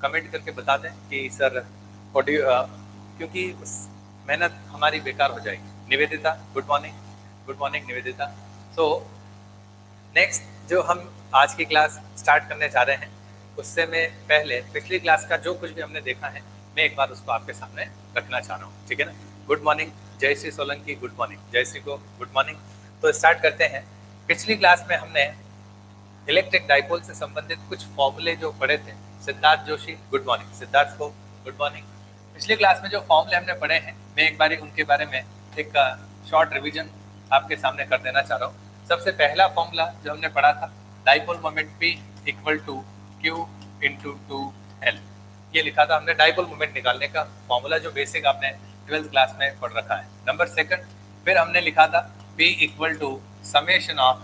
Comment करके बता दें कि सर ऑडियो, क्योंकि मेहनत हमारी बेकार हो जाएगी। Nivedita, good morning. Good morning Nivedita. So next जो हम आज की क्लास स्टार्ट करने जा रहे हैं, उससे मैं पहले पिछली क्लास का जो कुछ भी हमने देखा है, मैं एक बार उसको आपके सामने रखना चाह रहा हूँ, ठीक है ना। Good morning Jayashree Solanki, good morning Jayashree को गुड मॉर्निंग। तो स्टार्ट करते हैं। पिछली क्लास में हमने इलेक्ट्रिक डाइपोल से संबंधित कुछ फॉर्मूले जो पढ़े थे, सिद्धार्थ जोशी, गुड मॉर्निंग सिद्धार्थ को गुड मॉर्निंग। पिछली क्लास में जो फॉर्मूले हमने पढ़े हैं, मैं एक बार उनके बारे में एक शॉर्ट रिवीजन आपके सामने कर देना चाह रहा हूँ। सबसे पहला फॉर्मूला जो हमने पढ़ा था, dipole moment P equal to Q into 2L, ये लिखा था हमने डाइपोल मोमेंट निकालने का फॉर्मूला, जो बेसिक आपने 12th क्लास में पढ़ रखा है। नंबर सेकंड, फिर हमने लिखा था P equal to summation of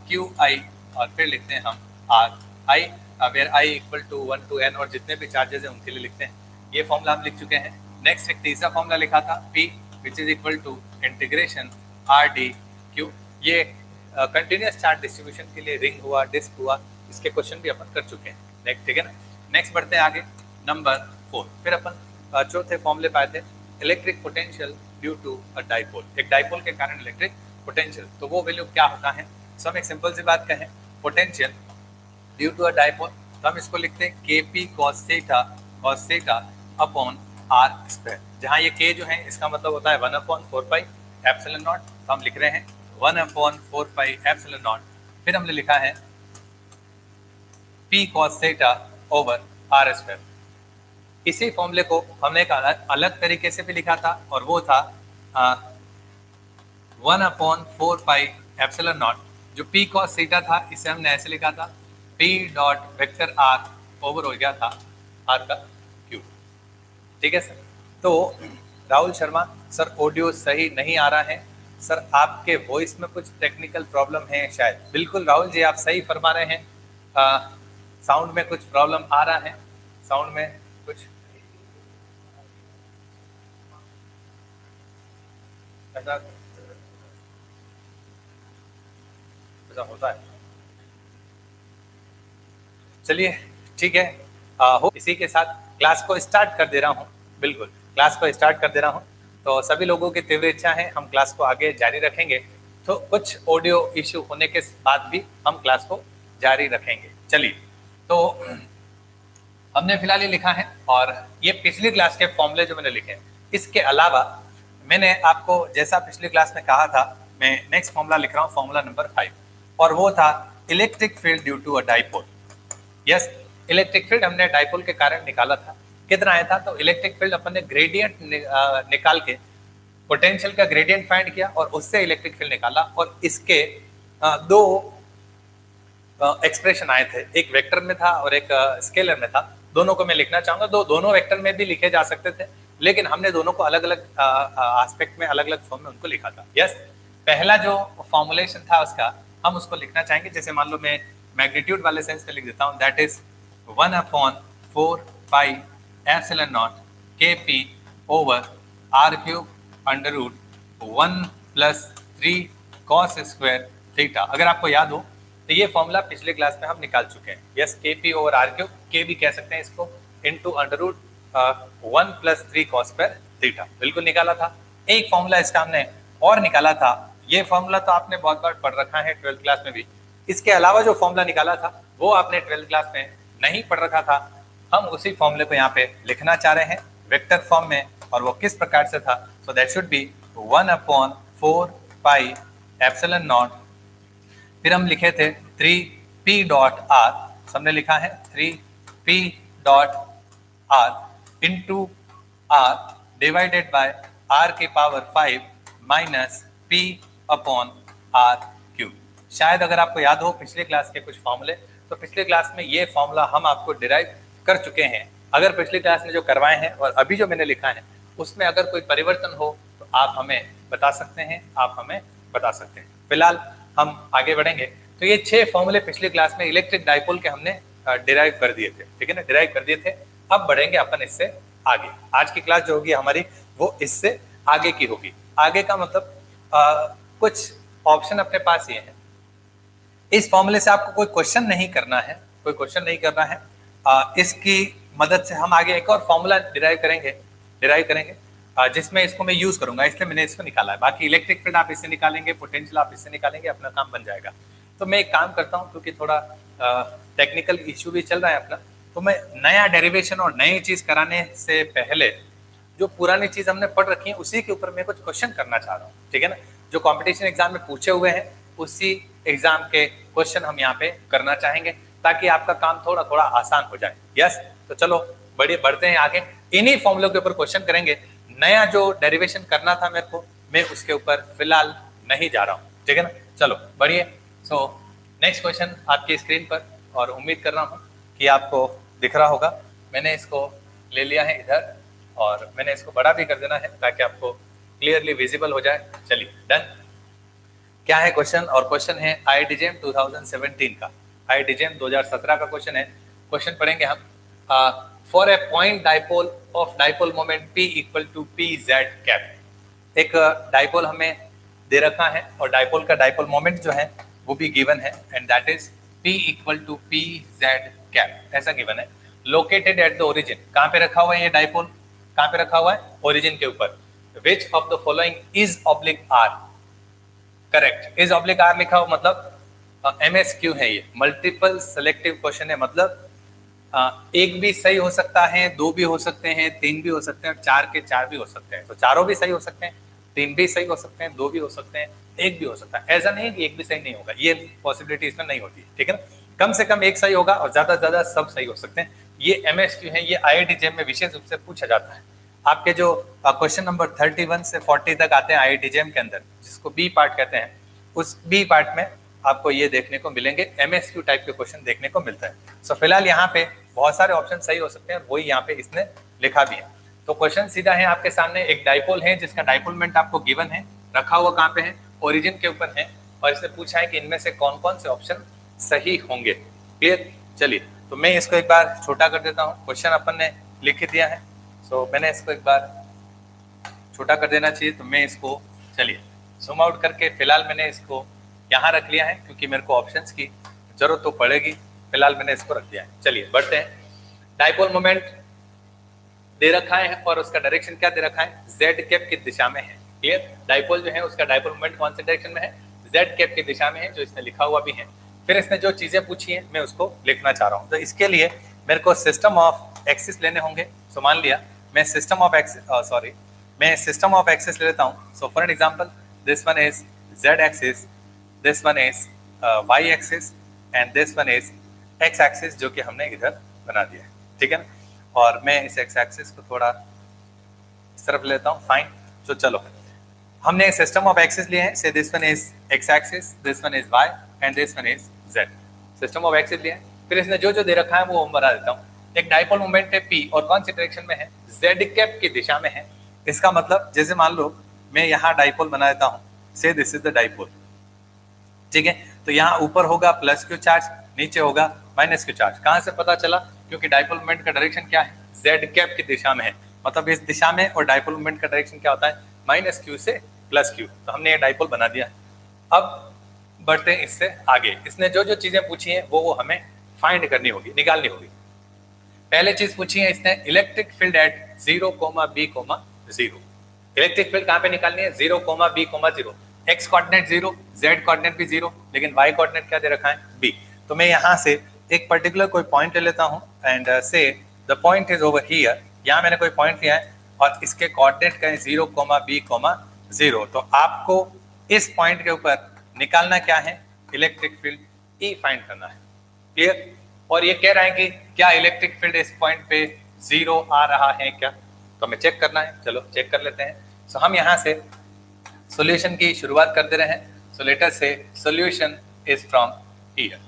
QI, और फिर लिखते हैं हम RI, where I equal to 1 to N, और जितने भी चार्जेस हैं उनके लिए लिखते हैं। ये फॉर्मूला हम लिख चुके हैं। नेक्स्ट एक तीसरा फॉर्मूला लिखा था P which is equal to integration RdQ, ये कंटिन्यूस चार्ज डिस्ट्रीब्यूशन के लिए रिंग हुआ, डिस्क हुआ, इसके क्वेश्चन भी अपन कर चुके हैं। नेक्स्ट, ठीक है ना। नेक्स्ट बढ़ते हैं आगे, नंबर 4। फिर अपन चौथे फॉर्मूले पाए थे, electric potential due to a dipole, एक डाइपोल के कारण इलेक्ट्रिक पोटेंशियल, तो वो वैल्यू क्या होता है। सो हम एक सिंपल सी बात कहें, potential due to a dipole, तो हम इसको लिखते हैं KP cos theta upon R square, जहाँ ये K जो है इसका मतलब होता है 1/4 पाई एप्सिलॉन नॉट, तो हम लिख रहे हैं 1/4 पाई एप्सिलॉन नॉट। फिर हमने लिखा है P cos theta over R square. इसी फॉर्मूले को हमने एक अलग तरीके से भी लिखा था, और वो था 1/4 पाई एप्सिलॉन नॉट। जो P cos थीटा था, इसे हमने ऐसे लिखा था P dot vector R over हो गया था R का क्यूब, ठीक है सर। तो राहुल शर्मा सर, ऑडियो सही नहीं आ रहा है सर, आपके वॉइस में कुछ टेक्निकल प्रॉब्लम है शायद। बिल्कुल राहुल जी, आप सही फरमा रहे हैं, साउंड में कुछ प्रॉब्लम आ रहा है, साउंड में कुछ ऐसा होता है। चलिए ठीक है, हो इसी के साथ क्लास को स्टार्ट कर दे रहा हूँ। बिल्कुल क्लास को स्टार्ट कर दे रहा हूँ। तो सभी लोगों की तीव्र इच्छा है हम क्लास को आगे जारी रखेंगे, तो कुछ ऑडियो इश्यू होने के बाद भी हम क्लास को जारी रखेंगे। चलिए, तो हमने फिलहाल ये लिखा है, और ये पिछली क्लास के फॉर्मूले जो मैंने लिखे हैं, इसके अलावा मैंने आपको जैसा पिछली क्लास में कहा था, मैं नेक्स्ट फॉर्मूला लिख रहा हूँ, फॉर्मूला नंबर 5, और वो था electric field due to a dipole. Yes, electric field हमने डाइपोल के कारण निकाला था। कितना आया था, तो इलेक्ट्रिक फील्ड अपन ने ग्रेडियंट निकाल के पोटेंशियल का ग्रेडियंट फाइंड किया, और उससे इलेक्ट्रिक फील्ड निकाला, और इसके दो एक्सप्रेशन आए थे, एक वेक्टर में था और एक स्केलर में था। दोनों को मैं लिखना चाहूंगा, दोनों वेक्टर में भी लिखे जा सकते थे, लेकिन हमने दोनों को अलग अलग एस्पेक्ट में, अलग अलग फॉर्म में उनको लिखा था। यस, पहला जो फॉर्मुलेशन था उसका हम उसको लिखना चाहेंगे, जैसे मान लो मैं मैग्नीट्यूड वाले सेंस में लिख देता हूँ, that is 1/4 pi epsilon not KP over R cube under root 1 + 3 cos square theta. अगर आपको याद हो तो ये फॉर्मूला पिछले क्लास में हम निकाल चुके हैं। Yes, KP over R cube, K भी कह सकते हैं इसको, into under root 1 + 3 cos square theta, बिल्कुल निकाला था। एक फॉर्मूला इसका हमने और निकाला था, ये फॉर्मूला तो आपने बहुत बार पढ़ रखा है 12th क्लास में भी। इसके अलावा जो फॉर्मूला निकाला था वो आपने 12th क्लास में नहीं पढ़ रखा था, हम उसी फॉर्मूले को यहाँ पे लिखना चाह रहे हैं वेक्टर फॉर्म में, और वो किस प्रकार से था। So that should B 1/4 pi epsilon naught, फिर हम लिखे थे 3P डॉट R, हमने लिखा है 3P dot R into R divided by R की power 5 minus P upon R cube. शायद अगर आपको याद हो पिछले क्लास के कुछ फॉर्मूले, तो पिछले क्लास में ये फॉर्मूला हम आपको डिराइव कर चुके हैं। अगर पिछली क्लास में जो करवाए हैं और अभी जो मैंने लिखा है उसमें अगर कोई परिवर्तन हो तो आप हमें बता सकते हैं, आप हमें बता सकते हैं। फिलहाल हम आगे बढ़ेंगे। तो ये 6 फॉर्मूले पिछली क्लास में इलेक्ट्रिक डाइपोल के हमने डिराइव कर दिए थे, ठीक है ना, डिराइव कर दिए थे। अब बढ़ेंगे अपन इससे आगे। आज की क्लास जो होगी हमारी वो इससे आगे की होगी। आगे का मतलब कुछ ऑप्शन अपने पास ये है, इस फॉर्मूले से आपको कोई क्वेश्चन नहीं करना है, कोई क्वेश्चन नहीं करना है। इसकी मदद से हम आगे एक और फॉर्मूला डिराइव करेंगे जिसमें इसको मैं यूज करूंगा, इसलिए मैंने इसको निकाला है। बाकी इलेक्ट्रिक फील्ड आप इससे निकालेंगे, पोटेंशियल आप इससे निकालेंगे, अपना काम बन जाएगा। तो मैं एक काम करता हूँ, क्योंकि थोड़ा टेक्निकल इश्यू भी चल रहा है अपना, तो मैं नया डेरिवेशन और नई चीज कराने से पहले जो पुरानी चीज हमने पढ़ रखी है उसी के ऊपर मैं कुछ क्वेश्चन करना चाह रहा हूँ, ठीक है ना। जो कंपटीशन एग्जाम में पूछे हुए हैं उसी एग्जाम के क्वेश्चन हम यहाँ पे करना चाहेंगे, ताकि आपका काम थोड़ा थोड़ा आसान हो जाए। यस, तो चलो बढ़ते हैं आगे। इन्हीं फॉर्मूलों के ऊपर क्वेश्चन करेंगे। नया जो डेरिवेशन करना था मेरे को, मैं उसके ऊपर फिलहाल नहीं जा रहा हूँ, ठीक है ना। चलो बढ़िए। सो नेक्स्ट क्वेश्चन आपकी स्क्रीन पर, और उम्मीद कर रहा हूँ कि आपको दिख रहा होगा। मैंने इसको ले लिया है इधर, और मैंने इसको बड़ा भी कर देना है ताकि आपको क्लियरली विजिबल हो जाए। चलिए डन। क्या है क्वेश्चन? और क्वेश्चन है IIT-JEM 2017 का, IIT-JEM 2017 का क्वेश्चन है। क्वेश्चन पढ़ेंगे हम। For a point dipole of dipole moment P equal to PZ cap. एक डाइपोल हमें दे रखा है और डाइपोल का डाइपोल मोमेंट जो है वो भी गिवन है, and that is P equal to PZ cap, ऐसा गिवन है। लोकेटेड एट द ओरिजिन, कहाँ पे रखा हुआ है ये डाइपोल? कहाँ पे रखा हुआ है? ओरिजिन के ऊपर। Which of the following is oblique R? Correct, is oblique R लिखा हुआ, मतलब MSQ है ये, मल्टीपल सेलेक्टिव क्वेश्चन है। मतलब एक भी सही हो सकता है, दो भी हो सकते हैं, तीन भी हो सकते हैं, और चार के चार भी हो सकते हैं। तो चारों भी सही हो सकते हैं, तीन भी सही हो सकते हैं, दो भी हो सकते हैं, एक भी हो सकता है। ऐसा नहीं है कि एक भी सही नहीं होगा, ये पॉसिबिलिटी इसमें नहीं होती, ठीक है ना। कम से कम एक सही होगा और ज्यादा से ज्यादा सब सही हो सकते हैं। ये MSQ है, ये IIT-JEM में विशेष रूप से पूछा जाता है। आपके जो क्वेश्चन नंबर 31 से 40 तक आते हैं IIT-JEM के अंदर, जिसको बी पार्ट कहते हैं, उस बी पार्ट में आपको ये देखने को मिलेंगे, MSQ टाइप के क्वेश्चन देखने को मिलता है। सो फिलहाल यहाँ पे बहुत सारे ऑप्शन सही हो सकते हैं, और वही यहाँ पे इसने लिखा भी है। तो क्वेश्चन सीधा है आपके सामने। एक डाइपोल है जिसका डाइपोल मोमेंट आपको गिवन है, रखा हुआ कहाँ पे है? ओरिजिन के ऊपर है, और इसने पूछा है कि इनमें से कौन कौन से ऑप्शन सही होंगे। क्लियर? चलिए, तो मैं इसको एक बार छोटा कर देता हूँ। क्वेश्चन अपन ने लिख ही दिया है, सो मैंने इसको एक बार छोटा कर देना चाहिए। तो मैं इसको, चलिए जूम आउट करके, फिलहाल मैंने इसको यहाँ रख लिया है, क्योंकि मेरे को ऑप्शंस की जरूरत तो पड़ेगी। फिलहाल मैंने इसको रख दिया है। चलिए बढ़ते हैं। डाइपोल मोमेंट दे रखा है, और उसका डायरेक्शन क्या दे रखा है? Z कैप की दिशा में है। क्लियर? डाइपोल जो है उसका डाइपोल मोमेंट कौन से डायरेक्शन में है? Z कैप की दिशा में है, जो इसने लिखा हुआ भी है। फिर इसने जो चीजें पूछी है मैं उसको लिखना चाह रहा हूँ। तो इसके लिए मेरे को सिस्टम ऑफ एक्सिस लेने होंगे। सो मान लिया मैं सिस्टम ऑफ एक्सिस ले लेता हूँ। So for an example, this one is Z axis, this one is Y axis, and this one is X axis, जो कि हमने इधर बना दिया है, ठीक है ना। और मैं इस X एक्सिस को थोड़ा इस तरफ लेता हूँ। फाइन। तो चलो, हमने सिस्टम ऑफ एक्सिस लिए हैं। से this one is X axis, this one is Y, and this one is Z। System of axis लिए हैं। फिर इसने जो जो दे रखा है वो बना देता हूँ। एक डाइपोल मोमेंट है P, और कौन सी डायरेक्शन में है? Z कैप की दिशा में है। इसका मतलब, जैसे मान लो मैं यहाँ डाइपोल बना देता हूँ, से दिस इज द डाइपोल, ठीक है। तो यहाँ ऊपर होगा प्लस Q चार्ज, नीचे होगा माइनस Q चार्ज। कहाँ से पता चला? क्योंकि डाइपोल मोमेंट का डायरेक्शन क्या है? Z कैप की दिशा में है, मतलब इस दिशा में। और डाइपोल मोमेंट का डायरेक्शन क्या होता है? माइनस Q से प्लस Q। तो हमने ये डाइपोल बना दिया। अब बढ़ते हैं इससे आगे। इसने जो जो चीजें पूछी हैं वो हमें फाइंड करनी होगी, निकालनी होगी। पहले चीज पूछी है इसने, electric field at 0, B, 0। Electric field कहाँ पे निकालनी है? 0, B, 0। X coordinate 0, Z coordinate भी 0, लेकिन वाई कोऑर्डिनेट क्या दे रखा है? B। तो मैं यहाँ से एक पर्टिकुलर कोई पॉइंट ले लेता हूँ, एंड से the point is over here. यहाँ मैंने कोई पॉइंट लिया है, और इसके कोऑर्डिनेट का है 0, B, 0। तो आपको इस पॉइंट के ऊपर निकालना क्या है? इलेक्ट्रिक फील्ड E फाइंड करना है। क्लियर? और ये कह रहा है कि क्या इलेक्ट्रिक फील्ड इस पॉइंट पे 0 आ रहा है क्या? तो हमें चेक करना है। चलो चेक कर लेते हैं। सो हम यहाँ से सॉल्यूशन की शुरुआत कर दे रहे हैं। सो लेट अस से solution is from here.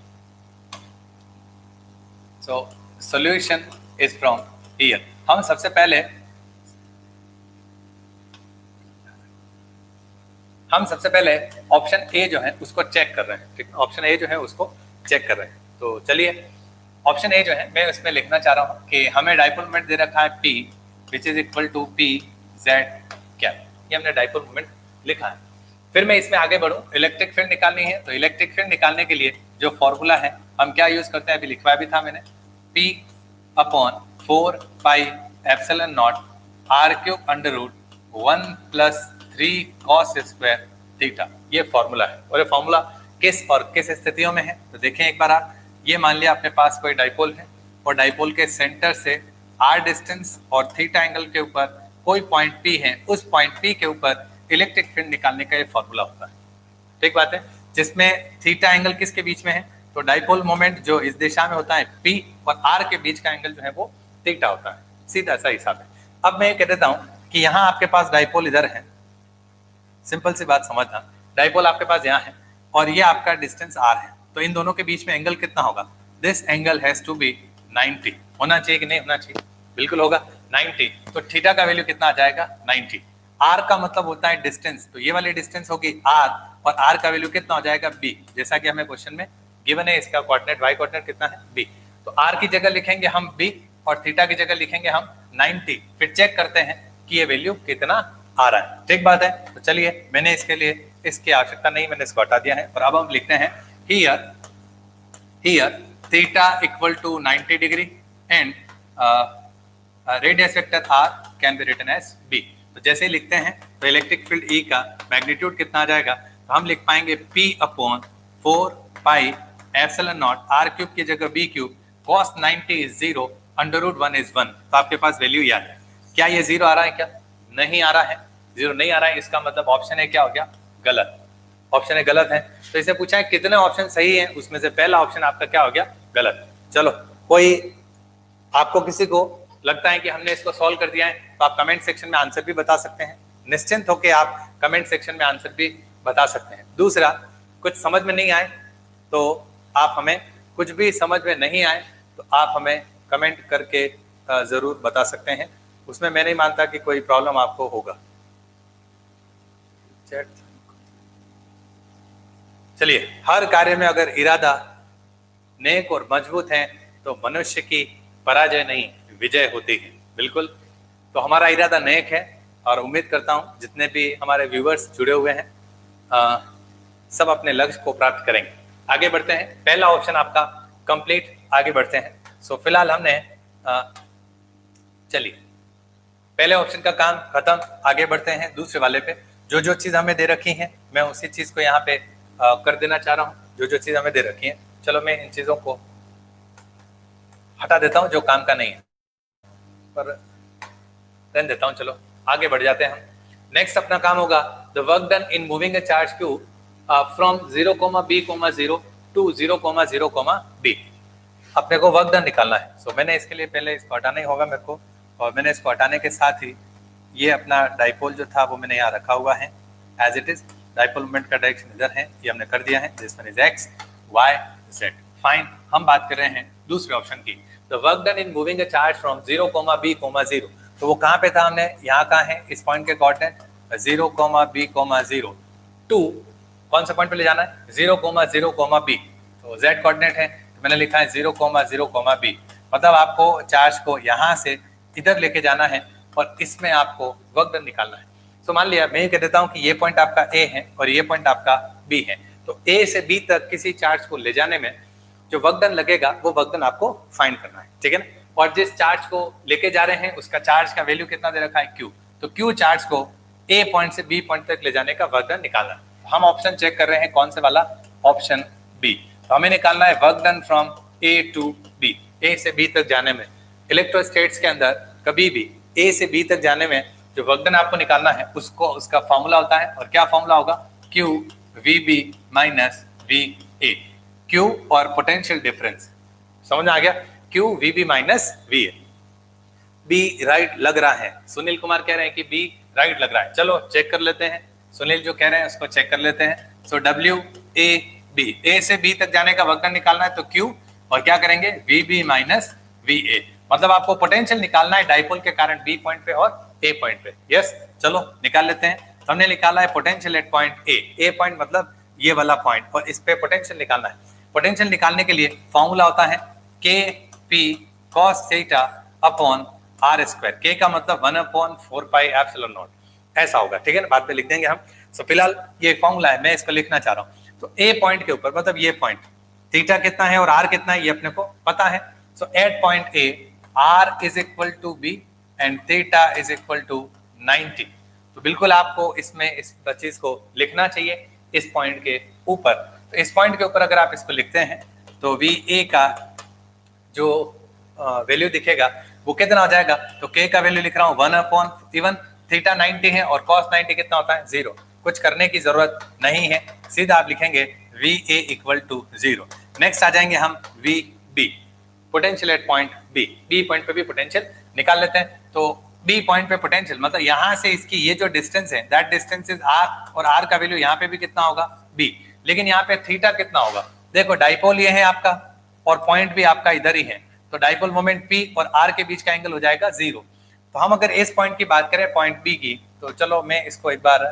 So solution is from here. हम सबसे पहले ऑप्शन ए जो है उसको चेक कर रहे हैं, ठीक है। ऑप्शन ए जो है उसको चेक कर रहे हैं। तो चलिए, ऑप्शन ए जो है मैं उसमें लिखना चाह रहा हूँ कि हमें डाइपोल मोमेंट दे रखा है P, which is equal to PZ cap. ये हमने डाइपोल मोमेंट लिखा है। फिर मैं इसमें आगे बढ़ूँ, इलेक्ट्रिक फील्ड निकालनी है। तो इलेक्ट्रिक फील्ड निकालने के लिए जो फॉर्मूला है हम क्या यूज करते हैं, अभी लिखवाया भी था मैंने, P upon 4 pi epsilon not r cube under root 1 plus 3 cos square theta. ये फॉर्मूला है। और ये फॉर्मूला किस स्थितियों में है तो देखें एक बार आप। ये मान लिया अपने पास कोई डाइपोल है और डाइपोल के सेंटर से r डिस्टेंस और थीटा एंगल के ऊपर कोई पॉइंट P है, उस पॉइंट P के ऊपर इलेक्ट्रिक फील्ड निकालने का ये फॉर्मूला होता है। ठीक बात है। जिसमें थीटा एंगल किसके बीच में है तो डाइपोल मोमेंट जो इस दिशा में होता है P और R के बीच का एंगल जो है वो थीटा होता है। सीधा सा हिसाब है। अब मैं ये कह देता हूं कि यहाँ आपके पास डाइपोल इधर है, सिंपल सी बात समझना, डाइपोल आपके पास यहाँ है और ये आपका डिस्टेंस R है, तो इन दोनों के बीच में एंगल कितना होगा? This angle has to be 90। होना चाहिए कि नहीं होना चाहिए? बिल्कुल होगा 90। तो थीटा का वैल्यू कितना आ जाएगा? 90। R का मतलब होता है डिस्टेंस, तो ये वाली डिस्टेंस होगी R और R का वैल्यू कितना हो जाएगा? B। जैसा कि हमें क्वेश्चन में गिवन है, इसका कोऑर्डिनेट y कोऑर्डिनेट कितना है? B। तो R की जगह लिखेंगे हम B और थीटा की जगह लिखेंगे हम 90। फिर चेक करते हैं कि ये वैल्यू कितना आ रहा है। ठीक बात है। तो चलिए, मैंने इसके लिए इसकी आवश्यकता नहीं, मैंने इसको हटा दिया है और अब हम लिखते हैं here theta equal to 90 degree and radius vector r can be written as b। तो जैसे ही लिखते हैं तो इलेक्ट्रिक फील्ड E का मैग्नीट्यूड कितना आ जाएगा? तो हम लिख पाएंगे P upon 4 pi epsilon not r cube की जगह b cube cos 90 is 0 under root 1 is 1। तो आपके पास वैल्यू याद है। क्या ये 0 आ रहा है? क्या नहीं आ रहा है? 0 नहीं आ रहा है, इसका मतलब ऑप्शन है क्या हो गया? गलत। ऑप्शन है गलत है। तो इसे पूछा है कितने ऑप्शन सही हैं, उसमें से पहला ऑप्शन आपका क्या हो गया? गलत। चलो, कोई आपको किसी को लगता है कि हमने इसको सॉल्व कर दिया है तो आप कमेंट सेक्शन में आंसर भी बता सकते हैं। निश्चिंत होकर आप कमेंट सेक्शन में आंसर भी बता सकते हैं। दूसरा, कुछ समझ में नहीं आए तो आप हमें, कुछ भी समझ में नहीं आए तो आप हमें कमेंट करके जरूर बता सकते हैं। उसमें मैं नहीं मानता कि कोई प्रॉब्लम आपको होगा। चलिए, हर कार्य में अगर इरादा नेक और मजबूत है तो मनुष्य की पराजय नहीं विजय होती है। बिल्कुल। तो हमारा इरादा नेक है और उम्मीद करता हूं जितने भी हमारे व्यूवर्स जुड़े हुए हैं सब अपने लक्ष्य को प्राप्त करेंगे। आगे बढ़ते हैं। पहला ऑप्शन आपका कंप्लीट। आगे बढ़ते हैं। सो फिलहाल हमने चलिए, पहले ऑप्शन का काम खत्म। आगे बढ़ते हैं दूसरे वाले पे। जो जो चीज हमें दे रखी है मैं उसी चीज को यहाँ पे कर देना चाह रहा हूँ। जो जो चीज हमें दे रखी है, चलो मैं इन चीजों को हटा देता हूँ जो काम का नहीं है, पर रहने देता हूँ। चलो आगे बढ़ जाते हैं हम। नेक्स्ट अपना काम होगा the work done in moving a charge q from 0,b,0 to 0,0,b। अपने को वर्क डन निकालना है। सो मैंने इसके लिए पहले इसको हटाना ही होगा मेरे को, और मैंने इसको हटाने के साथ ही ये अपना डाइपोल जो था वो मैंने यहाँ रखा हुआ है as it is. Dipole moment का डायरेक्शन इधर है, ये हमने कर दिया है। This one is x, y, z। Fine. हम बात कर रहे हैं दूसरे ऑप्शन की। The work done in moving a charge from 0,b,0। तो वो कहाँ पे था? हमने यहाँ कहाँ है? इस पॉइंट के कोऑर्डिनेट 0,b,0 टू कौन सा पॉइंट पे ले जाना है? 0,0,b। तो z कोऑर्डिनेट है तो मैंने लिखा है 0,0,b। मतलब आपको चार्ज को यहाँ से इधर लेके जाना है और इसमें आपको वर्क डन निकालना है। तो मान लिया मैं ये कह देता हूं कि ये पॉइंट आपका A है और ये पॉइंट आपका B है। तो A से B तक किसी चार्ज को ले जाने में जो वर्क डन लगेगा वो वर्क डन आपको फाइंड करना है। ठीक है ना? और जिस चार्ज को लेके जा रहे हैं उसका चार्ज का वैल्यू कितना दे रखा है? Q। तो Q चार्ज को A पॉइंट से B पॉइंट तक ले जाने का वर्क डन निकालना है। हम ऑप्शन चेक कर रहे हैं कौन से वाला? Option B। तो हमें निकालना है work done from A to B। A से B तक जाने में इलेक्ट्रोस्टैट्स के अंदर कभी भी A से B तक जाने में जो वर्क डन आपको निकालना है उसको, उसका फॉर्मूला होता है। और क्या फॉर्मूला होगा? Q VB minus VA। Q और पोटेंशियल डिफरेंस समझ में आ गया? Q VB minus VA। B right लग रहा है। सुनील कुमार कह रहे हैं कि B राइट लग रहा है। चलो चेक कर लेते हैं। सुनील जो कह रहे हैं उसको चेक कर लेते हैं। सो WAB, A से B तक जाने का वर्क डन निकालना है तो Q और क्या करेंगे? VB minus VA। मतलब आपको पोटेंशियल निकालना है डाइपोल के कारण B पॉइंट पे और A पॉइंट पे। यस, चलो निकाल लेते हैं। तो हमने निकाला है potential at point A point मतलब ये वाला पॉइंट, और इस पे पोटेंशियल निकालना है। पोटेंशियल निकालने के लिए फॉर्मूला होता है KP cos theta upon R square. K का मतलब 1/4 पाई एप्सिलॉन नॉट, ऐसा होगा। ठीक है ना? बाद में लिख देंगे हम। सो फिलहाल ये फॉर्मूला है, मैं इसको लिखना चाह रहा हूँ। तो A पॉइंट के ऊपर मतलब ये पॉइंट थीटा कितना है और R कितना है ये अपने को पता है। So at point A R is equal to B and theta is equal to 90। तो बिल्कुल आपको इसमें इस चीज को लिखना चाहिए इस पॉइंट के ऊपर। तो इस पॉइंट के ऊपर अगर आप इसको लिखते हैं तो वी ए का जो वैल्यू दिखेगा वो कितना हो जाएगा, तो के का वैल्यू लिख रहा हूँ 1 इवन थीटा 90 है और कॉस 90 कितना होता है 0। कुछ करने की जरूरत नहीं है, सीधा आप लिखेंगे V A equal to 0। Next आ जाएंगे हम V B, potential at point B. B point पे भी पोटेंशियल निकाल लेते हैं। तो बी पॉइंट पे पोटेंशियल मतलब यहाँ से इसकी ये जो डिस्टेंस है दैट डिस्टेंस इज आर, और आर का वैल्यू यहाँ पे भी कितना होगा बी, लेकिन यहाँ पे थीटा कितना होगा, देखो डाइपोल ये है आपका और पॉइंट भी आपका इधर ही है, तो डाइपोल मोमेंट पी और आर के बीच का एंगल हो जाएगा 0। तो हम अगर इस पॉइंट की बात करें पॉइंट बी की, तो चलो मैं इसको एक बार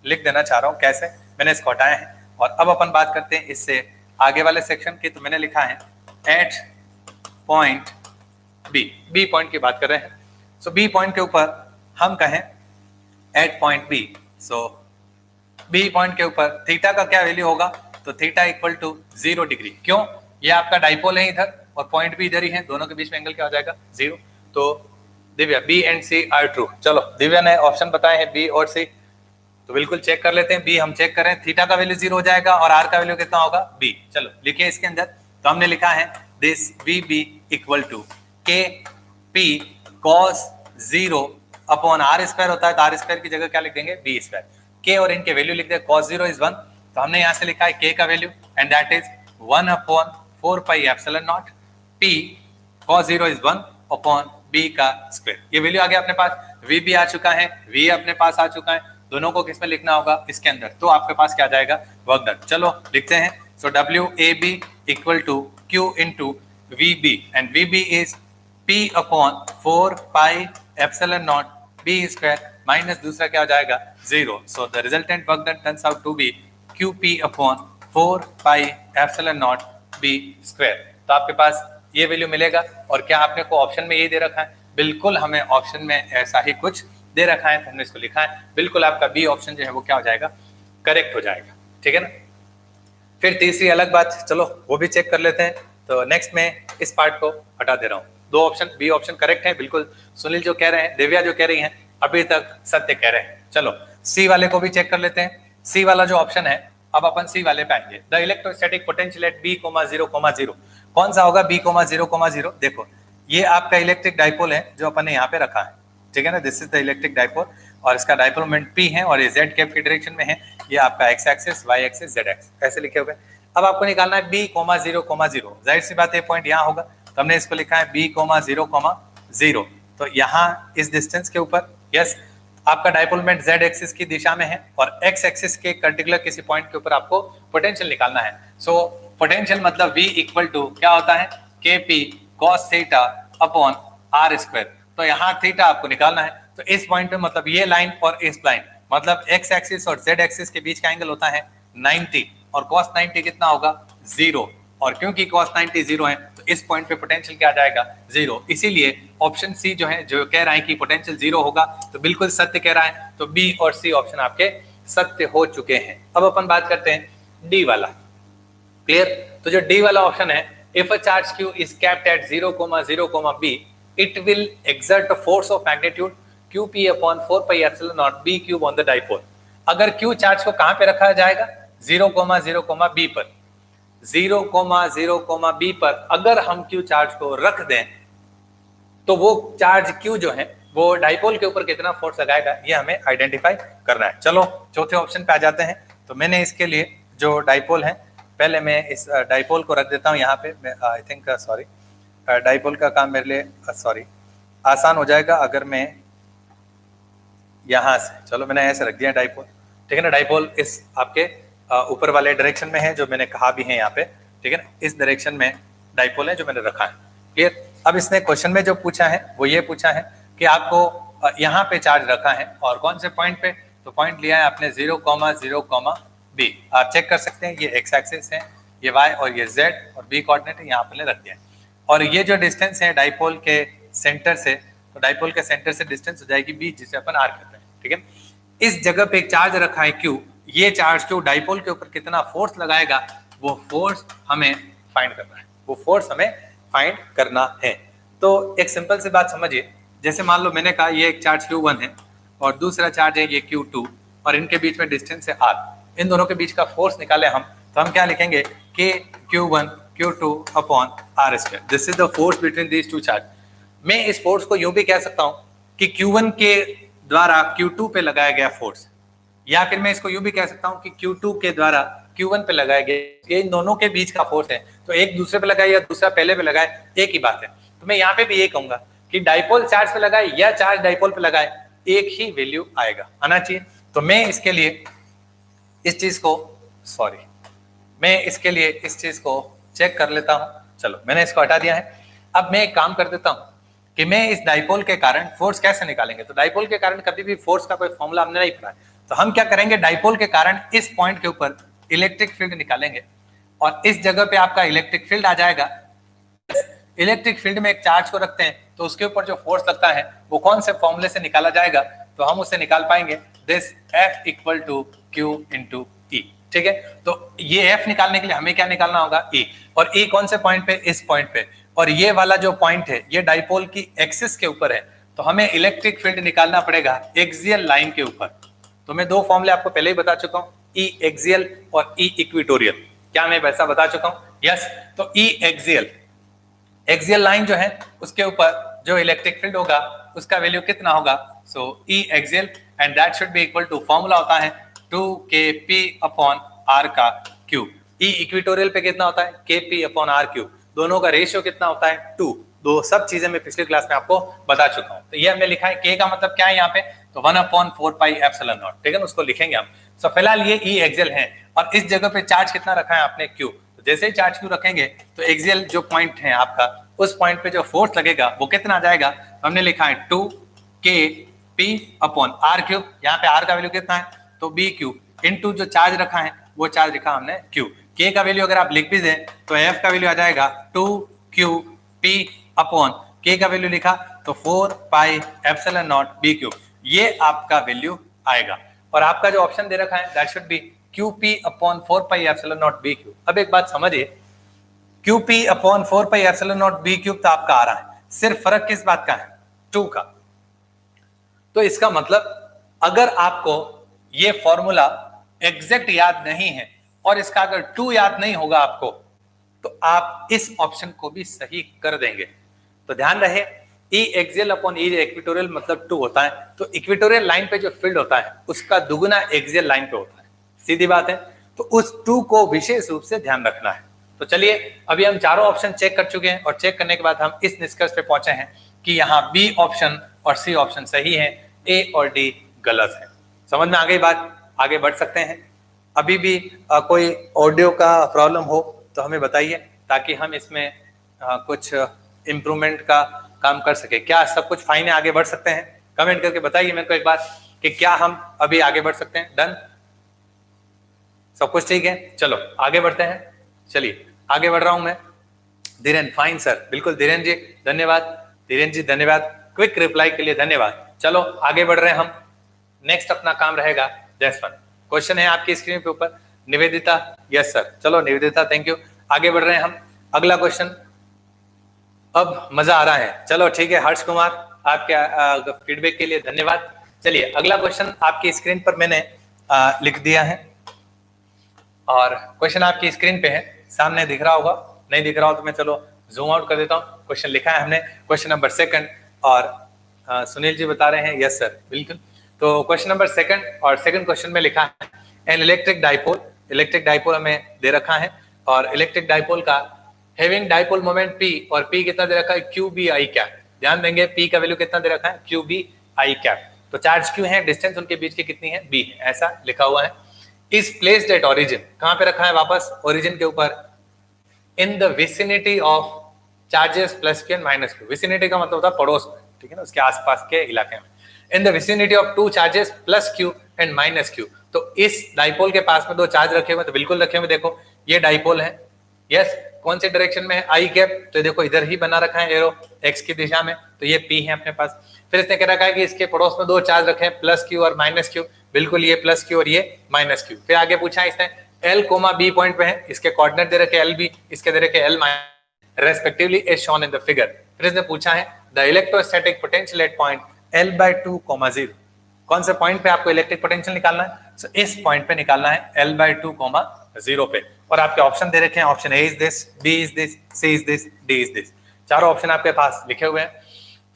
लिख देना चाह रहा हूं कैसे, मैंने इसको हटाया है। और अब अपन बात करते हैं इससे आगे वाले सेक्शन की, तो मैंने लिखा है at point B, B point की बात कर रहे हैं। सो बी पॉइंट के ऊपर हम कहें एट पॉइंट बी, सो बी पॉइंट के ऊपर थीटा का क्या वैल्यू होगा, तो थीटा इक्वल टू 0 डिग्री। क्यों, ये आपका डाइपोल है इधर और पॉइंट भी इधर ही है, दोनों के बीच में एंगल क्या हो जाएगा 0। तो Divya B and C are true. चलो दिव्या ने ऑप्शन बताए हैं बी और सी, तो बिल्कुल चेक कर लेते हैं। बी हम चेक करें, थीटा का वैल्यू 0 हो जाएगा और आर का वैल्यू कितना होगा बी। चलो लिखिए इसके अंदर, तो हमने लिखा है this V B equal to के P cos 0 upon are square होता है, तो आर स्क्वायर की जगह क्या लिख देंगे बी स्क्वायर। के और इनके वैल्यू लिख दे, cos 0 इज 1, तो हमने यहां से लिखा है k का value and that is 1 upon 4 pi epsilon not p cos 0 is 1 upon b का स्क्वायर। ये वैल्यू आ गया अपने पास, v भी आ चुका है, v अपने पास आ चुका है, दोनों को किसमें लिखना होगा इसके अंदर, तो आपके पास क्या आ जाएगा वर्क डन। चलो लिखते हैं, so w a b equal to q into v b and v b is p upon 4 pi epsilon naught b square minus दूसरा क्या हो जाएगा 0। So the resultant work done turns out to be qp upon 4 pi epsilon naught b square. तो आपके पास ये value मिलेगा। और क्या आपने को ऑप्शन में यही दे रखा है, बिल्कुल हमें ऑप्शन में ऐसा ही कुछ दे रखा है, तो हमने इसको लिखा है, बिल्कुल आपका बी ऑप्शन जो है वो क्या हो जाएगा करेक्ट हो जाएगा, ठीक है ना। फिर तीसरी अलग बात, चलो वो भी चेक कर लेते हैं। तो नेक्स्ट में इस पार्ट को हटा दे रहा हूँ, दो ऑप्शन बी ऑप्शन करेक्ट है, बिल्कुल सुनील जो कह रहे हैं, दिव्या जो कह रही हैं अभी तक सत्य कह रहे हैं। चलो सी वाले को भी चेक कर लेते हैं। सी वाला जो ऑप्शन है, अब अपन सी वाले पे आएंगे। The electrostatic potential at B comma 0,0 कौन सा होगा बी कोमा 0,0। देखो ये आपका इलेक्ट्रिक डाइपोल है जो अपन ने यहाँ पे रखा है, ठीक है ना, this is the electric dipole और इसका डाइपोल मोमेंट पी है और ये जेड कैप की डायरेक्शन में है, ये आपका X axis Y axis Z axis ऐसे लिखे हुए। अब आपको निकालना है बी कोमा 0,0, जाहिर सी बात है पॉइंट यहाँ होगा, तो हमने इसको लिखा है बी कोमा 0,0। तो यहाँ इस डिस्टेंस के ऊपर यस आपका डाइपोल मोमेंट जेड एक्सिस की दिशा में है और एक्स एक्सिस के पर्टिकुलर किसी पॉइंट के ऊपर आपको पोटेंशियल निकालना है। सो पोटेंशियल मतलब V इक्वल टू क्या होता है k P cos theta upon are square. तो यहाँ थीटा आपको निकालना है, तो इस पॉइंट पे मतलब ये लाइन और इस लाइन मतलब एक्स एक्सिस और जेड एक्सिस के बीच का एंगल होता है 90 और कॉस 90 कितना होगा 0, और क्योंकि कॉस 90 0 है तो इस पॉइंट पे पोटेंशियल क्या आ जाएगा 0। इसीलिए ऑप्शन सी जो है जो कह रहा है कि पोटेंशियल 0 होगा तो बिल्कुल सत्य कह रहा है, तो बी और सी ऑप्शन आपके सत्य हो चुके हैं। अब अपन बात करते हैं डी वाला, क्लियर। तो जो डी वाला ऑप्शन है, if a charge q is kept at 0,0, b it will exert a force of magnitude qp upon 4 pi epsilon naught b cube on the dipole। अगर q चार्ज को कहां पे रखा जाएगा 0,0, b पर, 0,0, b पर अगर हम q चार्ज को रख दें तो वो चार्ज q जो है वो डाइपोल के ऊपर कितना फोर्स लगाएगा ये हमें आइडेंटिफाई करना है। चलो चौथे ऑप्शन पे आ जाते हैं। तो मैंने इसके लिए जो डाइपोल है, पहले मैं इस डाइपोल को रख देता हूँ यहाँ पे, आई थिंक सॉरी डाइपोल का काम मेरे लिए सॉरी आसान हो जाएगा अगर मैं यहाँ से, चलो मैंने ऐसे रख दिया डाइपोल, ठीक है ना। डाइपोल इस आपके ऊपर वाले डायरेक्शन में है जो मैंने कहा भी है यहाँ पे, ठीक है ना, इस डायरेक्शन में डाइपोल है जो मैंने रखा है, क्लियर। अब इसने क्वेश्चन में जो पूछा है वो ये पूछा है कि आपको यहाँ पे चार्ज रखा है और कौन से पॉइंट पे, तो पॉइंट लिया है आपने 0,0, b। आप चेक कर सकते हैं ये एक्स एक्सिस है, ये y और ये z और b कोऑर्डिनेट है यहाँ पे रख दिया है। और ये जो डिस्टेंस है डाइपोल के सेंटर से, तो डाइपोल के सेंटर से डिस्टेंस हो जाएगी b जिसे अपन r कहते हैं, ठीक है। इस जगह पे एक चार्ज रखा है q, ये चार्ज q डाइपोल के ऊपर कितना फोर्स लगाएगा वो फोर्स हमें फाइंड करना है, वो फोर्स हमें फाइंड करना है। तो एक सिंपल सी बात समझिए, जैसे मान लो मैंने कहा ये एक चार्ज Q1 है और दूसरा चार्ज है ये Q2 और इनके बीच में डिस्टेंस है R। इन दोनों के बीच का फोर्स निकाले हम, तो हम क्या लिखेंगे K Q1 Q2 upon R square. This is the force between these two charge. मैं इस फोर्स को यूं भी कह सकता हूं कि Q1 के द्वारा Q2 पे लगाया गया फोर्स, या फिर मैं इसको यूं भी कह सकता हूं कि Q2 के द्वारा Q1 पे लगाया गया, ये इन दोनों के बीच का फोर्स है। तो एक दूसरे पे लगाए या दूसरा पहले पे लगाए, एक ही बात है। तो मैं यहाँ पे भी ये कहूंगा कि डाइपोल चार्ज पे लगाए या चार्ज डाइपोल पे लगाए, एक ही वैल्यू आएगा, आना चाहिए। तो मैं इसके लिए इस चीज को चेक कर लेता हूं। चलो मैंने इसको हटा दिया है। अब मैं एक काम कर देता हूं कि मैं इस डाइपोल के कारण फोर्स कैसे निकालेंगे। तो डाइपोल के कारण कभी भी फोर्स का कोई फॉर्मूला हमने नहीं पढ़ा है, तो हम क्या करेंगे, डाइपोल के कारण इस पॉइंट के ऊपर इलेक्ट्रिक फील्ड निकालेंगे और इस जगह पे आपका इलेक्ट्रिक फील्ड आ जाएगा। इलेक्ट्रिक फील्ड में एक चार्ज को रखते हैं तो उसके ऊपर जो फोर्स लगता है वो कौन से फॉर्मूले से निकाला जाएगा, तो हम उसे निकाल पाएंगे, this F equal to Q into E। ठीक है, तो ये F निकालने के लिए हमें क्या निकालना होगा, E। और E कौन से पॉइंट पे, इस पॉइंट पे। और ये वाला जो पॉइंट है ये डाइपोल की एक्सिस के ऊपर है, तो हमें इलेक्ट्रिक फील्ड निकालना पड़ेगा एक्सियल लाइन के ऊपर। तो मैं दो फॉर्मूले आपको पहले ही बता चुका हूं, E एक्सियल और E इक्वेटोरियल। क्या मैं वैसा बता चुका हूं? यस। तो E एक्सियल लाइन जो है उसके ऊपर जो इलेक्ट्रिक फील्ड होगा उसका वैल्यू कितना होगा, so E axial and that should be equal to, formula होता है 2kp अपॉन r का क्यूब। E इक्वेटोरियल पे कितना होता है, kp अपॉन r क्यूब। दोनों का रेशियो कितना होता है, 2। दो सब चीजें मैं पिछली क्लास में आपको बता चुका हूं। तो ये हमने लिखा है, k का मतलब क्या है यहाँ पे, तो 1/4 पाई एप्सिलॉन नॉट। ठीक है ना, उसको लिखेंगे हम। सो फिलहाल ये E एक्सियल है और इस जगह पे चार्ज कितना रखा है आपने, Q। तो जैसे ही चार्ज Q रखेंगे तो एक्सियल जो पॉइंट है आपका, उस पॉइंट पे जो फोर्स लगेगा वो कितना आ जाएगा, तो हमने लिखा है 2kp अपॉन r क्यूब। यहाँ पे r का वैल्यू कितना है, तो b क्यूब इंटू जो चार्ज रखा है वो चार्ज लिखा हमने Q। k का वैल्यू अगर आप लिख भी दें तो f का वैल्यू आ जाएगा 2qp अपॉन k का वैल्यू लिखा तो 4 pi epsilon naught b cube. ये आपका वैल्यू आएगा और आपका जो ऑप्शन दे रखा है that should B qp upon 4 pi epsilon naught b cube. अब एक बात समझिए, qp upon 4 pi epsilon naught b cube तो आपका आ रहा है, सिर्फ फर्क किस बात का है, 2 का। तो इसका मतलब अगर आपको ये फॉर्मूला एग्जैक्ट याद नहीं है और इसका अगर 2 याद नहीं होगा आपको, तो आप इस ऑप्शन को भी सही कर देंगे। तो ध्यान रहे, E axial upon E equatorial मतलब 2 होता है। तो इक्वेटोरियल लाइन पे जो फील्ड होता है उसका दुगुना एक्सियल लाइन पे होता है, सीधी बात है। तो उस 2 को विशेष रूप से ध्यान रखना है। तो चलिए, अभी हम चारों ऑप्शन चेक कर चुके हैं और चेक करने के बाद हम इस निष्कर्ष पे पहुंचे हैं कि यहाँ B ऑप्शन और C ऑप्शन सही है, A और D गलत है। समझ में आ गई बात, आगे बढ़ सकते हैं। अभी भी कोई ऑडियो का प्रॉब्लम हो तो हमें बताइए, ताकि हम इसमें कुछ इम्प्रूवमेंट का काम कर सके। क्या सब कुछ फाइन है, आगे बढ़ सकते हैं? कमेंट करके बताइए मेरे को एक बार कि क्या हम अभी आगे बढ़ सकते हैं। डन, सब कुछ ठीक है, चलो आगे बढ़ते हैं। चलिए आगे बढ़ रहा हूं मैं। धीरेन, फाइन सर, बिल्कुल धीरेन जी धन्यवाद, धीरेन जी धन्यवाद, क्विक रिप्लाई के लिए धन्यवाद। चलो आगे बढ़ रहे हैं हम। नेक्स्ट अपना काम रहेगा जसवंत। क्वेश्चन है आपकी स्क्रीन पे ऊपर, निवेदिता, यस सर। चलो निवेदिता, थैंक यू। आगे बढ़ रहे हैं हम, अगला क्वेश्चन। अब मजा आ रहा है, चलो ठीक है। हर्ष कुमार, आपके फीडबैक के लिए धन्यवाद। चलिए अगला क्वेश्चन आपकी स्क्रीन पर मैंने लिख दिया है और क्वेश्चन आपकी स्क्रीन पे है, सामने दिख रहा होगा, नहीं दिख रहा हो तो मैं चलो जूम आउट कर देता हूँ। क्वेश्चन लिखा है हमने, क्वेश्चन नंबर 2 और सुनील जी बता रहे हैं यस सर, बिल्कुल। तो क्वेश्चन नंबर 2 और सेकंड क्वेश्चन में लिखा है एन इलेक्ट्रिक डाइपोल हमें दे रखा है और इलेक्ट्रिक डाइपोल का हैविंग डाइपोल मोमेंट P और P कितना दे रखा है, QBI कैप। ध्यान देंगे P का वैल्यू कितना दे रखा है, QBI कैप। तो चार्ज Q है, डिस्टेंस उनके बीच की कितनी है, B है, ऐसा लिखा हुआ है। इज प्लेस्ड एट ओरिजिन, कहां पे रखा है, वापस ओरिजिन के ऊपर। In the vicinity of charges plus Q and minus Q। Vicinity का मतलब होता है पड़ोस में, ठीक है ना, उसके आसपास के इलाके में। In the vicinity of 2 charges plus Q and minus Q। तो इस डाइपोल के पास में 2 चार्ज रखे हुए, तो बिल्कुल रखे हुए। देखो ये डाइपोल है, यस। कौन से डायरेक्शन में है, आई कैप। तो देखो इधर ही बना रखा है एरो, एक्स की दिशा में, तो ये P है अपने पास। फिर इसने कह रखा है कि इसके पड़ोस में 2 चार्ज रखे हैं, प्लस Q और माइनस Q। बिल्कुल ये प्लस Q और ये माइनस Q। फिर आगे पूछा इसने L, B पॉइंट पे है, इसके कोऑर्डिनेट दे रखे LB, इसके दे रखे L respectively as shown in the figure. फिर इसने पूछा है the electrostatic potential at point L/2, 0। कौन से पॉइंट पे आपको इलेक्ट्रिक पोटेंशियल निकालना है? So, इस पॉइंट पे निकालना है L/2, 0 पे। और आपके ऑप्शन दे रखे हैं, option A is this, B is this, C is this, D is this. चारों ऑप्शन आपके पास लिखे हुए हैं।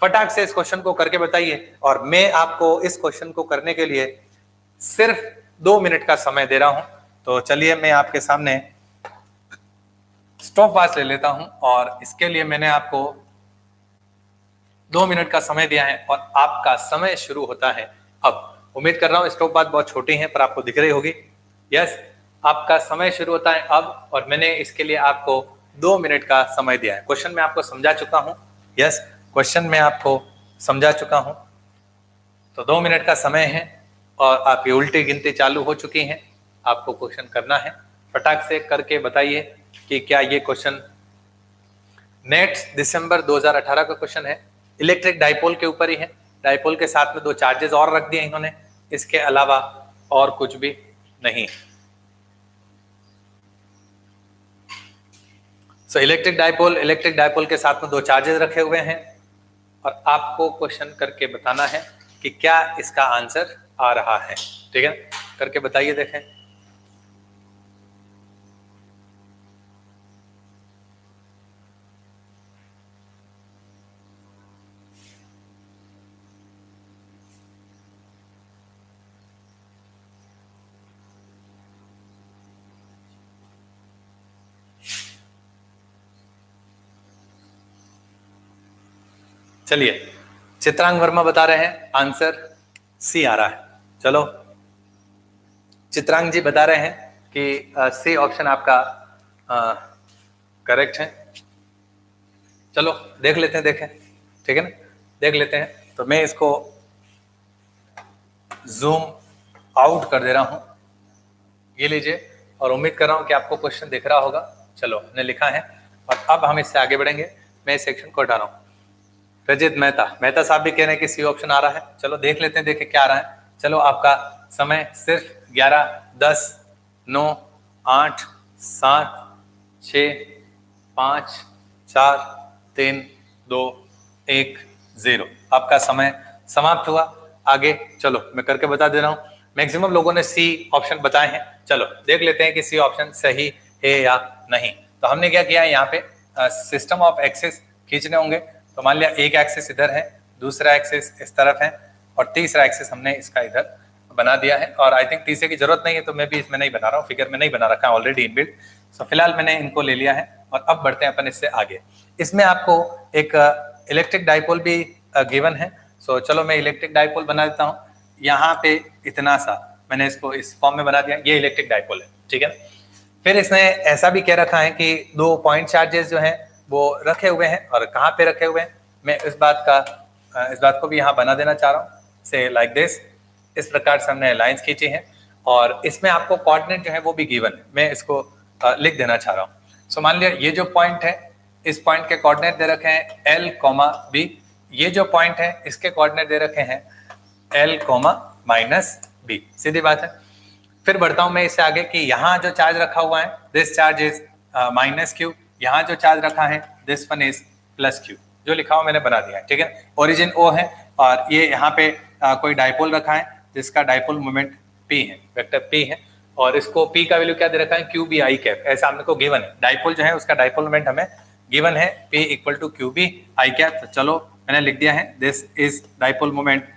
फटाक से इस क्वेश्चन को करके बताइए। और मैं आपको इस क्वेश्चन को करने के लिए सिर्फ 2 मिनट का समय दे रहा हूं। तो चलिए मैं आपके सामने स्टॉप वॉच ले लेता हूं और इसके लिए मैंने आपको 2 मिनट का समय दिया है और आपका समय शुरू होता है अब। उम्मीद कर रहा हूं स्टॉप वॉच बहुत छोटी है पर आपको दिख रही होगी। यस, आपका समय शुरू होता है अब और मैंने इसके लिए आपको 2 मिनट का समय दिया है। क्वेश्चन मैं आपको समझा चुका हूं। यस, क्वेश्चन मैं आपको समझा चुका हूं। तो 2 मिनट का समय है और आपकी उल्टी गिनती चालू हो चुकी है। आपको क्वेश्चन करना है, फटाक से करके बताइए कि क्या ये क्वेश्चन नेट दिसंबर 2018 का क्वेश्चन है। इलेक्ट्रिक डाइपोल के ऊपर ही है। डाइपोल के साथ में 2 चार्जेस और रख दिए इन्होंने, इसके अलावा और कुछ भी नहीं। सो इलेक्ट्रिक डाइपोल के साथ में 2 चार्जेस रखे हुए हैं और आपको क्वेश्चन करके बताना है कि क्या इसका आंसर आ रहा है। ठीक है, करके बताइए, देखें। चलिए, चित्रांग वर्मा बता रहे हैं आंसर सी आ रहा है। चलो, चित्रांग जी बता रहे हैं कि सी ऑप्शन आपका करेक्ट है। चलो देख लेते हैं, देखें। ठीक है ना, देख लेते हैं। तो मैं इसको जूम आउट कर दे रहा हूं, ये लीजिए। और उम्मीद कर रहा हूं कि आपको क्वेश्चन दिख रहा होगा। चलो, मैंने लिखा है और अब हम इससे आगे बढ़ेंगे। मैं इस सेक्शन को हटा रहा हूं। रजित मेहता साहब भी कह रहे हैं कि सी ऑप्शन आ रहा है। चलो देख लेते हैं, देखें क्या आ रहा है। चलो, आपका समय सिर्फ 11, 10, 9, 8, 7, 6, 5, 4, 3, 2, 1, 0। आपका समय समाप्त हुआ। आगे चलो मैं करके बता दे रहा हूँ। मैक्सिमम लोगों ने सी ऑप्शन बताए हैं। चलो देख लेते हैं कि सी ऑप्शन सही है या नहीं। तो हमने क्या किया है, यहाँ पे सिस्टम ऑफ एक्सिस खींचने होंगे। तो मान लिया एक एक्सिस इधर है, दूसरा एक्सिस इस तरफ है और तीसरा एक्सिस हमने इसका इधर बना दिया है। और आई थिंक तीसरे की जरूरत नहीं है, तो मैं भी इसमें नहीं बना रहा हूँ, फिगर में नहीं बना रखा है ऑलरेडी इनबिल्ट। सो फिलहाल मैंने इनको ले लिया है और अब बढ़ते हैं अपन इससे आगे। इसमें आपको एक इलेक्ट्रिक डाइपोल भी गिवन है। सो चलो मैं इलेक्ट्रिक डाइपोल बना देता हूँ। यहाँ पे इतना सा मैंने इसको इस फॉर्म में बना दिया, ये इलेक्ट्रिक डाइपोल है। ठीक है, फिर इसने ऐसा भी कह रखा है कि 2 पॉइंट चार्जेस जो हैं वो रखे हुए हैं। और कहाँ पे रखे हुए हैं, मैं इस बात को भी यहाँ बना देना चाह रहा हूँ। से लाइक दिस, इस प्रकार से हमने लाइंस खींची हैं और इसमें आपको कोऑर्डिनेट जो है वो भी गिवन है। मैं इसको लिख देना चाह रहा हूँ। सो मान लिया ये जो पॉइंट है, इस पॉइंट के कोऑर्डिनेट दे रखे हैं L, B। ये जो पॉइंट है इसके कोऑर्डिनेट दे रखे हैं L, -B। सीधी बात है। फिर बढ़ता हूं मैं इससे आगे कि यहाँ जो चार्ज रखा हुआ है, दिस चार्ज इज -Q। यहाँ जो चार्ज रखा है, दिस वन इज +Q। जो लिखा हुआ मैंने बना दिया है। ठीक है, ओरिजिन O है और ये यहाँ पे कोई डाइपोल रखा है जिसका डाइपोल मोमेंट P है, वेक्टर P है। और इसको P का वैल्यू क्या दे रखा है, QB I कैप, ऐसा हमने को गिवन है। डाइपोल जो है उसका डाइपोल मोमेंट हमें गिवन है, P = QB I कैप। तो चलो मैंने लिख दिया है this is dipole moment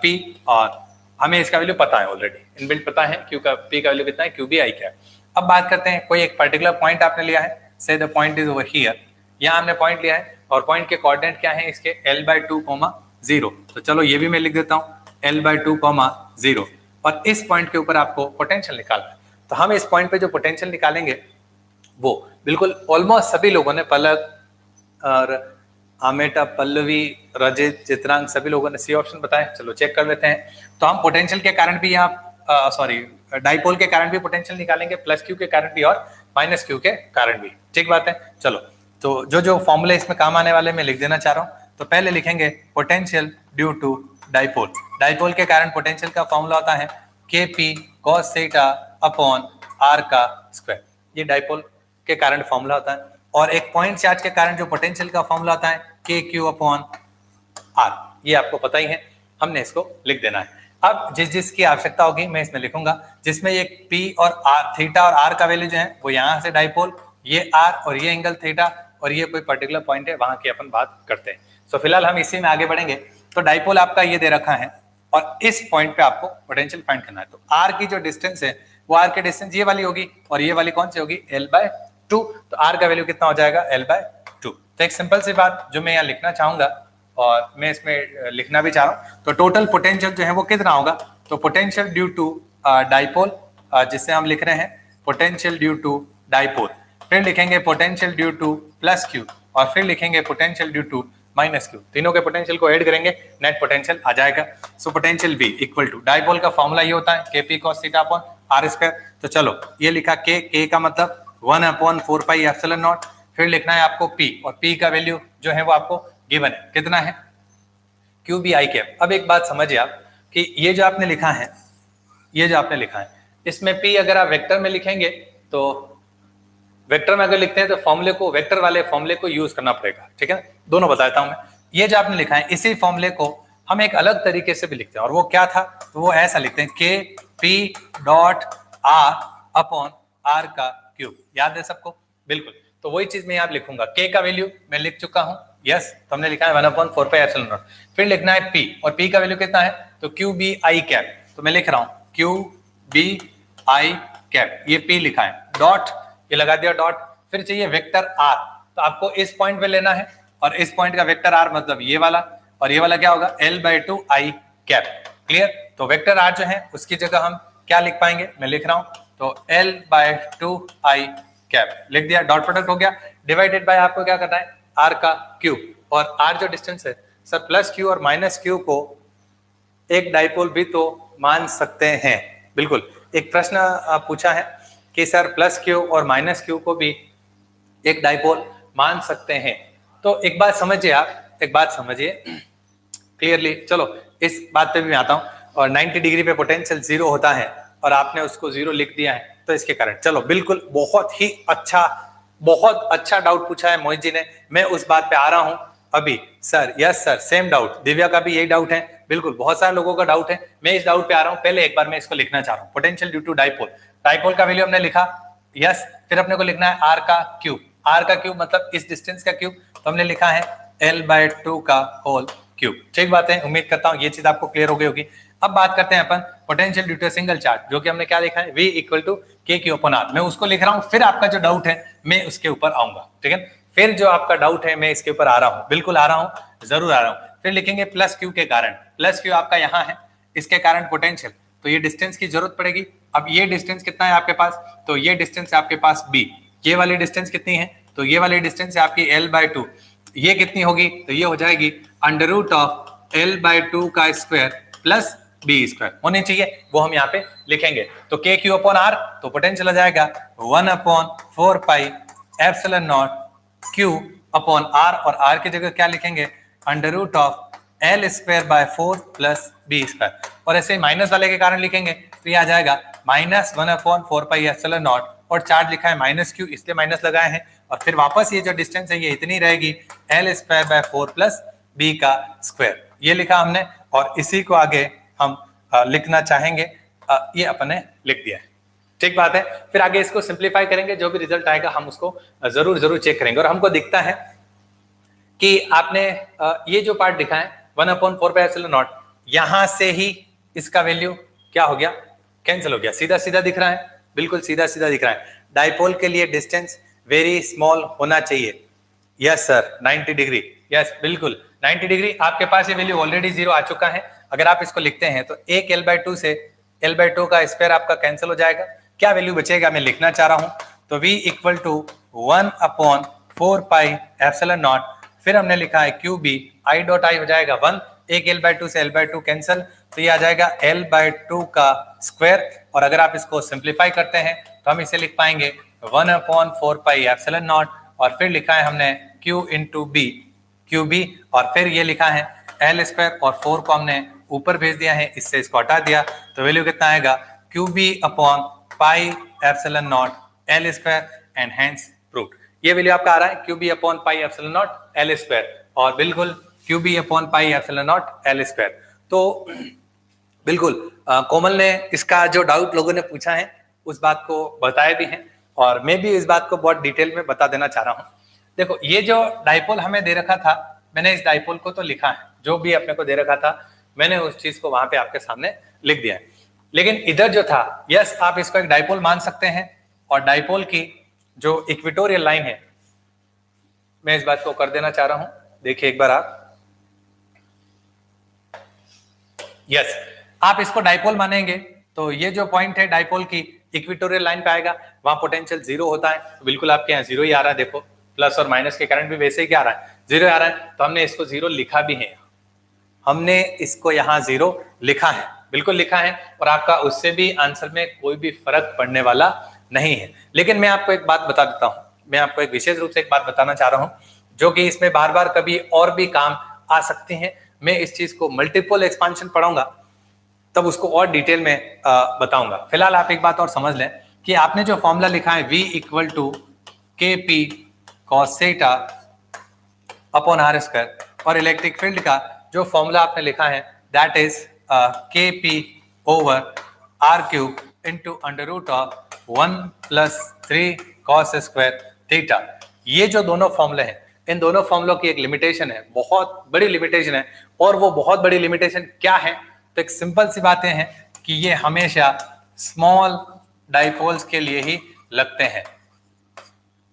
P और हमें इसका वैल्यू पता है ऑलरेडी, इनबिल्ट पता है Q का, P का वैल्यू कितना है, QB I कैप। अब बात करते हैं, कोई एक पर्टिकुलर पॉइंट आपने लिया है, से the point is over here. यहाँ हमने पॉइंट लिया है और पॉइंट के कोऑर्डिनेट क्या है इसके, L/2, 0। तो चलो ये भी मैं लिख देता हूँ L/2, 0। और इस पॉइंट के ऊपर आपको पोटेंशियल निकालना है। तो हम इस पॉइंट पे जो पोटेंशियल निकालेंगे वो बिल्कुल ऑलमोस्ट सभी लोगों ने, पलक और आमेटा, पल्लवी, रजित, चित्रांग, सभी लोगों ने सी ऑप्शन बताया। चलो चेक कर लेते हैं। तो हम पोटेंशियल के कारण भी यहाँ डाइपोल के कारण भी पोटेंशियल निकालेंगे, +Q के कारण भी और -Q के कारण भी। ठीक बात है। चलो, तो जो फॉर्मूले इसमें काम आने वाले मैं लिख देना चाह रहा हूँ। तो पहले लिखेंगे potential due to dipole. Dipole के कारण पोटेंशियल का फॉर्मूला होता है KP cos θ/r²। ये डाइपोल के कारण फॉर्मूला होता है। और एक पॉइंट चार्ज के कारण जो पोटेंशियल का फॉर्मूला आता है के क्यू अपॉन आर, ये आपको पता ही है, हमने इसको लिख देना है। अब जिसकी आवश्यकता होगी मैं इसमें लिखूंगा, जिसमें ये P और R, थीटा और R का वैल्यू जो है वो यहाँ से डाइपोल, ये R और ये एंगल थीटा और ये कोई पर्टिकुलर पॉइंट है, वहां की अपन बात करते हैं। सो फिलहाल हम इसी में आगे बढ़ेंगे। तो डाइपोल आपका ये दे रखा है और इस पॉइंट पे आपको पोटेंशियल फाइंड करना है। तो R की जो डिस्टेंस है वो R की डिस्टेंस ये वाली होगी और ये वाली कौन सी होगी, L/2। तो R का वैल्यू कितना हो जाएगा, L/2। तो एक सिंपल सी बात जो मैं यहाँ लिखना चाहूंगा और मैं इसमें लिखना भी चाह रहा हूँ, तो टोटल पोटेंशियल जो है वो कितना होगा, तो पोटेंशियल ड्यू टू डाइपोल, जिससे हम लिख रहे हैं पोटेंशियल ड्यू टू डाइपोल, फिर लिखेंगे potential due to plus q और फिर लिखेंगे potential due to minus q. तीनों के पोटेंशियल को ऐड करेंगे, नेट पोटेंशियल आ जाएगा। So potential V equal to, dipole का फॉर्मूला ये होता है Kp cos theta upon R square. तो चलो ये लिखा K का मतलब 1/4 पाई एप्सिलॉन नॉट, फिर लिखना है आपको P और P का वैल्यू जो है वो आपको गिवन है, कितना है, QBI कैप। अब एक बात समझिए आप कि ये जो आपने लिखा है, ये जो आपने लिखा है, इसमें P अगर आप वेक्टर में लिखेंगे तो वेक्टर में अगर लिखते हैं तो फॉर्मूले को, वेक्टर वाले फॉर्मूले को यूज करना पड़ेगा, ठीक है। दोनों बताता हूं मैं। ये जो आपने लिखा है इसी फॉर्मूले को हम एक अलग तरीके से भी लिखते हैं और वो क्या था, तो वो ऐसा लिखते हैं Kp dot R upon R का क्यूब। याद है सबको, बिल्कुल। तो वही चीज मैं यहाँ लिखूंगा, K का वैल्यू मैं लिख चुका हूं, यस, तो हमने लिखा है 1/4 पाई एप्सिलॉन नॉट। फिर लिखना है P और P का वैल्यू कितना है, तो QBI कैप। तो मैं लिख रहा हूं QBI कैप, ये P लिखा है, डॉट ये लगा दिया डॉट, फिर चाहिए वेक्टर R। तो आपको इस पॉइंट पे लेना है और इस पॉइंट का वेक्टर R मतलब ये वाला, और ये वाला क्या होगा, L/2 I कैप। क्लियर। तो वेक्टर R जो है उसकी जगह हम क्या लिख पाएंगे, मैं लिख रहा हूं, तो L/2 I कैप लिख दिया, डॉट प्रोडक्ट हो गया, डिवाइडेड बाय आपको क्या करना है, R का क्यूब। और R जो डिस्टेंस है सर, प्लस क्यू और माइनस क्यू को एक डाइपोल भी तो मान सकते हैं, बिल्कुल। एक प्रश्न पूछा है कि सर प्लस क्यू और माइनस क्यू को भी एक डाइपोल मान सकते हैं। तो एक बात समझिए आप, एक बात समझिए क्लियरली। चलो इस बात पे भी मैं आता हूं। और 90 डिग्री पे पोटेंशियल 0 होता है और आपने उसको 0 लिख दिया है, तो इसके कारण चलो बिल्कुल बहुत अच्छा डाउट पूछा है मोहित जी ने, मैं उस बात पे आ रहा हूं अभी। Sir yes sir, same doubt, Divya का भी यही डाउट है, बिल्कुल बहुत सारे लोगों का डाउट है, मैं इस डाउट पे आ रहा हूं। पहले एक बार मैं इसको लिखना चाह रहा हूं, potential due to dipole, dipole का वैल्यू हमने लिखा, यस, फिर अपने को लिखना है R का क्यूब। R का क्यूब मतलब इस डिस्टेंस का क्यूब, तो हमने लिखा है L/2 का होल क्यूब। ठीक बात है, उम्मीद करता हूं ये चीज आपको क्लियर हो गई होगी। अब बात करते हैं अपन potential due to single charge, जो कि हमने क्या लिखा है, V equal to KQ upon R। मैं उसको लिख रहा हूं, फिर आपका जो डाउट है मैं उसके ऊपर आऊंगा, ठीक है। फिर जो आपका डाउट है मैं इसके ऊपर आ रहा हूं, बिल्कुल आ रहा हूं, जरूर आ रहा हूं। फिर लिखेंगे प्लस क्यू के कारण, प्लस क्यू आपका यहाँ है, इसके कारण पोटेंशियल, तो ये डिस्टेंस की जरूरत पड़ेगी। अब ये डिस्टेंस कितना है आपके पास, तो ये डिस्टेंस है आपके पास B। ये वाली डिस्टेंस कितनी है, तो ये वाली डिस्टेंस है आपकी L/2। ये कितनी होगी, तो ये हो जाएगी √ L/2 का स्क्वायर प्लस B स्क्वायर होनी चाहिए, वो हम यहाँ पे लिखेंगे। तो KQ अपॉन R, तो पोटेंशियल आ जाएगा 1/4 pi epsilon not Q upon R, और R की जगह क्या लिखेंगे, √L²/4 प्लस B स्क्वायर। और ऐसे माइनस वाले के कारण लिखेंगे तो ये आ जाएगा -1/4 पाई एप्सिलॉन नॉट, और चार्ज लिखा है -Q इसलिए माइनस लगाए हैं, और फिर वापस ये जो डिस्टेंस है ये इतनी रहेगी L²/4 प्लस B का स्क्वायर, ये लिखा हमने। और इसी को आगे हम लिखना चाहेंगे, ये अपने लिख दिया है, ठीक बात है। फिर आगे इसको सिंप्लीफाई करेंगे, जो भी रिजल्ट आएगा हम उसको जरूर चेक करेंगे। और हमको दिखता है कि आपने ये जो पार्ट दिखा है 1/4 पाई एप्सिलॉन नॉट, यहां से ही इसका वैल्यू क्या हो गया, कैंसिल हो गया, सीधा सीधा दिख रहा है, बिल्कुल सीधा सीधा दिख रहा है। डाइपोल के लिए डिस्टेंस वेरी स्मॉल होना चाहिए, यस सर 90 डिग्री, यस बिल्कुल 90 डिग्री। आपके पास ये वैल्यू ऑलरेडी 0 आ चुका है। अगर आप इसको लिखते हैं तो एक L/2 से L/2 का स्क्वायर आपका कैंसिल हो जाएगा, क्या वैल्यू बचेगा मैं लिखना चाह रहा हूं, तो V equal to 1/4 pi epsilon naught, फिर हमने लिखा है QB, I डॉट I हो जाएगा 1, एक L/2 से L/2 कैंसिल, तो ये आ जाएगा L/2 का स्क्वायर। और अगर आप इसको सिंप्लीफाई करते हैं तो हम इसे लिख पाएंगे 1/4 पाई एप्सिलॉन नॉट, और फिर लिखा है हमने Q इंटू B, QB, और फिर ये लिखा है L² और 4 को हमने ऊपर भेज दिया है, इससे इसको हटा दिया, तो वैल्यू कितना आएगा, QB upon pi epsilon naught L² and hence proved. ये वैल्यू आपका आ रहा है q b upon pi epsilon naught L square, और बिल्कुल q b upon pi epsilon naught L square. तो बिल्कुल कोमल ने इसका जो डाउट लोगों ने पूछा है उस बात को बताया भी है, और मैं भी इस बात को बहुत डिटेल में बता देना चाह रहा हूँ। देखो ये जो डाइपोल हमें दे रखा था, मैंने इस डाइपोल को तो लिखा है, जो भी अपने को दे रखा था मैंने उस चीज को वहां पे आपके सामने लिख दिया है। लेकिन इधर जो था, यस आप इसको एक डाइपोल मान सकते हैं, और डाइपोल की जो इक्वेटोरियल लाइन है मैं इस बात को कर देना चाह रहा हूं, देखिए एक बार आप, यस आप इसको डाइपोल मानेंगे तो ये जो पॉइंट है डाइपोल की इक्वेटोरियल लाइन पे आएगा, वहां पोटेंशियल जीरो होता है, तो बिल्कुल आपके यहाँ जीरो ही आ रहा है। देखो प्लस और माइनस के करंट भी वैसे ही क्या आ रहा है, जीरो आ रहा है, तो हमने इसको जीरो लिखा भी है, हमने इसको यहाँ जीरो लिखा है, बिल्कुल लिखा है, और आपका उससे भी आंसर में कोई भी फर्क पड़ने वाला नहीं है। लेकिन मैं आपको एक बात बता देता हूँ, मैं आपको एक विशेष रूप से एक बात बताना चाह रहा हूँ, जो कि इसमें बार बार कभी और भी काम आ सकती है। मैं इस चीज को मल्टीपल एक्सपांशन पढ़ाऊंगा तब उसको और डिटेल में बताऊंगा। फिलहाल आप एक बात और समझ लें कि आपने जो फॉर्मूला लिखा है V इक्वल टू के P cos theta upon are square, और इलेक्ट्रिक फील्ड का जो फॉर्मूला आपने लिखा है that is k p over r cube into under root of 1 + 3 cos square theta. ये जो दोनों फॉर्मूले हैं, इन दोनों फॉर्मूलों की एक लिमिटेशन है, बहुत बड़ी लिमिटेशन है, और वो बहुत बड़ी लिमिटेशन क्या है, तो एक सिंपल सी बातें हैं कि ये हमेशा स्मॉल डाइपोल्स के लिए ही लगते हैं।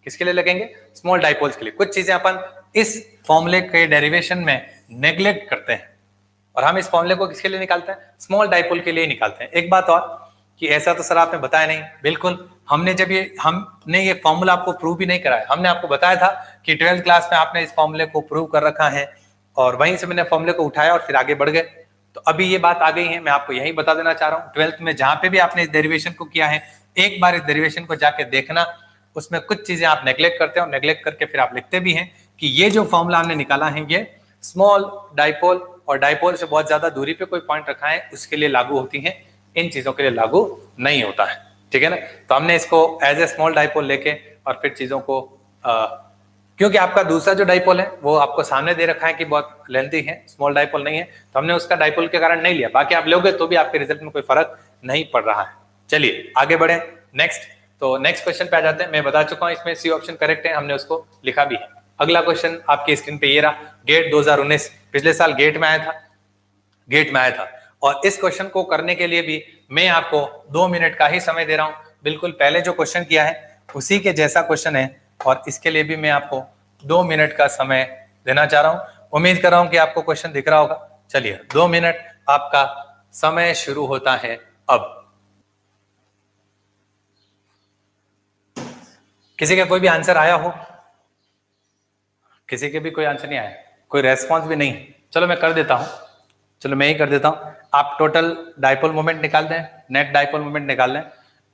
किसके लिए लगेंगे, स्मॉल डाइपोल्स के लिए। कुछ चीजें अपन इस फॉर्मूले के डेरिवेशन में नेग्लेक्ट करते हैं, और हम इस फॉर्मूले को किसके लिए निकालते हैं, स्मॉल डाइपोल के लिए निकालते हैं। एक बात और कि ऐसा तो सर आपने बताया नहीं, बिल्कुल हमने जब हमने ये फॉर्मूला आपको प्रूव भी नहीं कराया, हमने आपको बताया था कि 12th क्लास में आपने इस फॉर्मूले को प्रूव कर रखा है, और वहीं से मैंने फॉर्मूले को उठाया और फिर आगे बढ़ गए। तो अभी ये बात आ गई है, मैं आपको यही बता देना चाह रहा हूँ, 12th में जहां पे भी आपने इस डेरिवेशन को किया है, एक बार इस डेरिवेशन को जाके देखना, उसमें कुछ चीजें आप नेग्लेक्ट करते हैं, और नेग्लेक्ट करके फिर आप लिखते भी हैं कि ये जो फॉर्मूला हमने निकाला है ये स्मॉल डाइपोल और डाइपोल से बहुत ज्यादा दूरी पे कोई पॉइंट रखा है उसके लिए लागू होती है, इन चीजों के लिए लागू नहीं होता है, ठीक है ना। तो हमने इसको एज ए स्मॉल डाइपोल लेके और फिर चीजों को क्योंकि आपका दूसरा जो डाइपोल है वो आपको सामने दे रखा है कि बहुत लेंथी है, स्मॉल डाइपोल नहीं है, तो हमने उसका डाइपोल के कारण नहीं लिया, बाकी आप लोगे तो भी आपके रिजल्ट में कोई फर्क नहीं पड़ रहा है। चलिए आगे बढ़े नेक्स्ट। तो नेक्स्ट क्वेश्चन पे आ जाते हैं। मैं बता चुका हूं इसमें सी ऑप्शन करेक्ट है, हमने उसको लिखा भी है। अगला क्वेश्चन आपकी स्क्रीन पे ये रहा, गेट 2019, पिछले साल गेट में आया था, और इस क्वेश्चन को करने के लिए भी मैं आपको 2 मिनट का ही समय दे रहा हूं। बिल्कुल पहले जो क्वेश्चन किया है उसी के जैसा क्वेश्चन है, और इसके लिए भी मैं आपको 2 मिनट का समय देना चाह रहा हूं। उम्मीद कर रहा हूं कि आपको क्वेश्चन दिख रहा होगा। चलिए 2 मिनट आपका समय शुरू होता है अब। किसी का कोई भी आंसर आया हो? किसी के भी कोई आंसर नहीं आया, कोई रेस्पॉन्स भी नहीं? चलो मैं कर देता हूं, चलो मैं ही कर देता हूं। आप टोटल डाइपोल मोमेंट निकाल दें, नेट डाइपोल मोमेंट निकाल लें,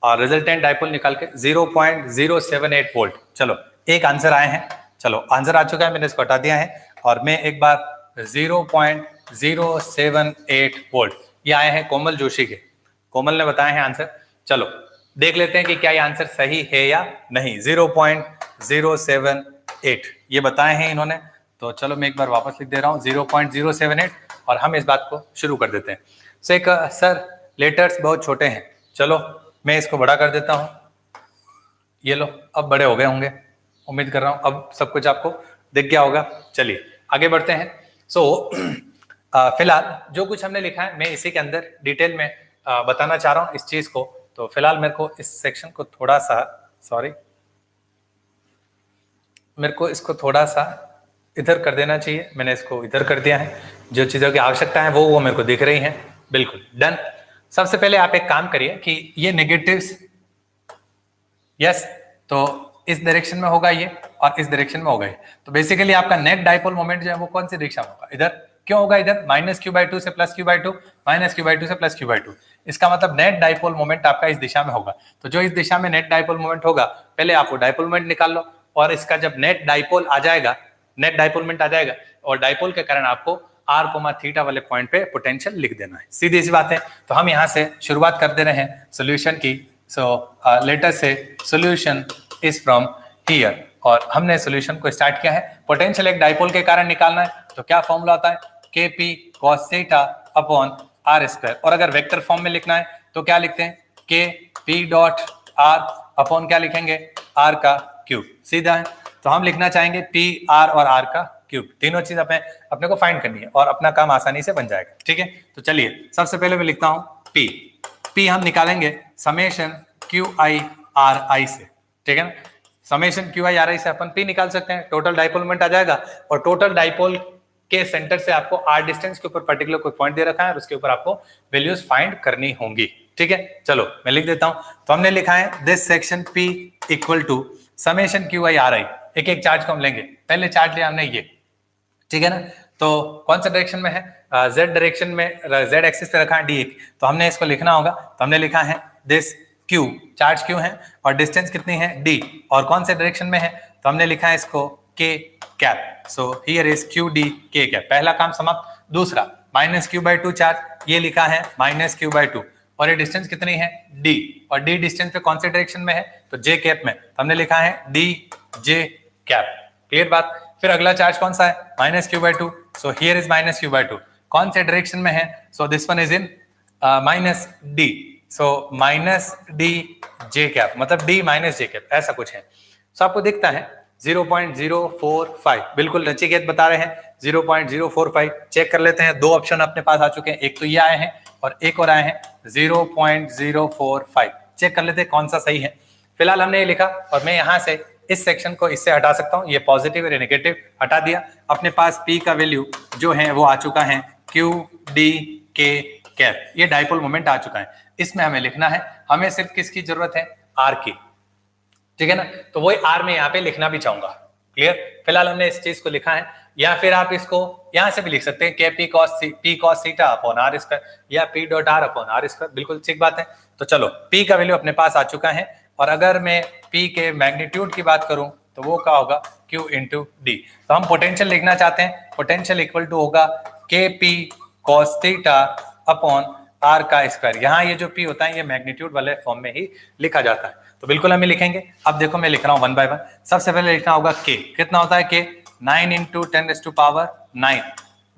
और रिजल्टेंट डाइपोल निकाल के 0.078 वोल्ट। चलो एक आंसर आए हैं, चलो आंसर आ चुका है, मैंने इसको हटा दिया है, और मैं एक बार 0.078 वोल्ट ये आए हैं कोमल जोशी के, कोमल ने बताया है आंसर। चलो देख लेते हैं कि क्या ये आंसर सही है या नहीं। 0.078 ये बताए हैं इन्होंने, तो चलो मैं एक बार वापस लिख दे रहा हूँ 0.078, और हम इस बात को शुरू कर देते हैं। सर लेटर्स बहुत छोटे हैं, चलो मैं इसको बड़ा कर देता हूँ, ये लो अब बड़े हो गए होंगे, उम्मीद कर रहा हूँ अब सब कुछ आपको दिख गया होगा। चलिए आगे बढ़ते हैं। फिलहाल जो कुछ हमने लिखा है मैं इसी के अंदर डिटेल में बताना चाह रहा हूँ इस चीज को। तो फिलहाल मेरे को इस सेक्शन को थोड़ा सा, मेरे को इसको थोड़ा सा इधर कर देना चाहिए, मैंने इसको इधर कर दिया है। जो चीज़ों की आवश्यकता है वो मेरे को दिख रही हैं, बिल्कुल डन। सबसे पहले आप एक काम करिए कि ये नेगेटिव्स, यस, तो इस डायरेक्शन में होगा ये, और इस डायरेक्शन में होगा ये, तो बेसिकली आपका नेट डाइपोल मोमेंट जो है वो कौन सी दिशा में होगा, इधर। क्यों होगा इधर? -q/2 से +q/2, -q/2 से +q/2, इसका मतलब नेट डाइपोल मोमेंट आपका इस दिशा में होगा। तो जो इस दिशा में नेट डाइपोल मोमेंट होगा, पहले आप वो डाइपोल मोमेंट निकाल लो, और इसका जब नेट डाइपोल आ जाएगा, नेट डाइपोल मोमेंट आ जाएगा, और डाइपोल के कारण आपको r, थीटा वाले पॉइंट पे पोटेंशियल लिख देना है, सीधी सी बात है। तो हम यहाँ से शुरुआत कर दे रहे हैं सोल्यूशन की। सो लेटर से सोल्यूशन इज फ्रॉम हियर, और हमने सॉल्यूशन को स्टार्ट किया है। पोटेंशियल एक डाइपोल के कारण निकालना है तो क्या फॉर्मूला होता है, Kp cos theta upon are square. और अगर वेक्टर फॉर्म में लिखना है तो क्या लिखते हैं, Kp डॉट आर अपॉन क्या लिखेंगे, आर का क्यूब। सीधा है, तो हम लिखना चाहेंगे पी आर और आर का क्यूब। तीनों चीज अपने को फाइंड करनी है और अपना काम आसानी से बन जाएगा। ठीक है, तो चलिए सबसे पहले मैं लिखता हूं पी हम निकालेंगे समेशन क्यू आई आर आई से। ठीक है ना, समेशन क्यू आई आर आई से अपन पी निकाल सकते हैं, टोटल डाइपोल मोमेंट आ जाएगा। और टोटल डाइपोल के सेंटर से आपको आर डिस्टेंस के ऊपर पर्टिकुलर कोई पॉइंट दे रखा है और उसके ऊपर आपको वैल्यूज फाइंड करनी होंगी। ठीक है, चलो मैं लिख देता हूं। तो हमने लिखा है this section p equal to summation q i r i. एक एक चार्ज को हम लेंगे, पहले चार्ज लिया हमने ये, ठीक है ना। तो कौन सा डायरेक्शन में है, जेड डायरेक्शन में, जेड एक्सिस पे रखा है डी। तो हमने इसको लिखना होगा, तो हमने लिखा है दिस क्यू, चार्ज क्यू है और डिस्टेंस कितनी है डी, और कौन से डायरेक्शन में है, तो हमने लिखा है इसको के cap. So here is Q D के कैप। पहला काम समाप्त। दूसरा minus Q by two charge, ये लिखा है माइनस क्यू बाई टू, और ये डिस्टेंस कितनी है डी, और डी डिस्टेंस पे कौन से डायरेक्शन में है, तो जे कैप में। तो हमने लिखा है डी जे कैप। क्लियर बात। फिर अगला चार्ज कौन सा है, minus Q by two. So here is minus Q by two, कौन से डायरेक्शन में है, so this one is in minus D. So minus D J cap, मतलब डी माइनस जे कैप, ऐसा कुछ है। सो आपको दिखता है 0.045, बिल्कुल नचिकेत बता रहे हैं 0.045। चेक कर लेते हैं, दो ऑप्शन अपने पास आ चुके हैं, एक तो ये आए हैं और एक और आए हैं 0.045। चेक कर लेते हैं कौन सा सही है। फिलहाल हमने ये लिखा और मैं यहाँ से इस सेक्शन को इससे हटा सकता हूँ, ये पॉजिटिव और नेगेटिव हटा दिया। अपने पास P का वैल्यू जो है वो आ चुका है Q D K कैप, ये डाइपोल मोमेंट आ चुका है। इसमें हमें लिखना है, हमें सिर्फ किसकी जरूरत है, R की। ठीक है ना, तो वही R में यहाँ पे लिखना भी चाहूंगा। क्लियर, फिलहाल हमने इस चीज को लिखा है, या फिर आप इसको यहाँ से भी लिख सकते हैं P cos theta upon are square, या P dot r upon are square, बिल्कुल ठीक बात है। तो चलो P का वैल्यू अपने पास आ चुका है, और अगर मैं P के मैग्नीट्यूड की बात करूं तो वो क्या होगा, Q इंटू डी। तो हम पोटेंशियल लिखना चाहते हैं, पोटेंशियल इक्वल टू होगा Kp cos theta upon r का स्क्वायर। यहाँ ये जो P होता है ये मैग्नीट्यूड वाले फॉर्म में ही लिखा जाता है, तो बिल्कुल हम लिखेंगे। अब देखो मैं लिख रहा हूँ वन बाय वन। सबसे पहले लिखना होगा K, कितना होता है K, 9 इंटू 10⁻⁹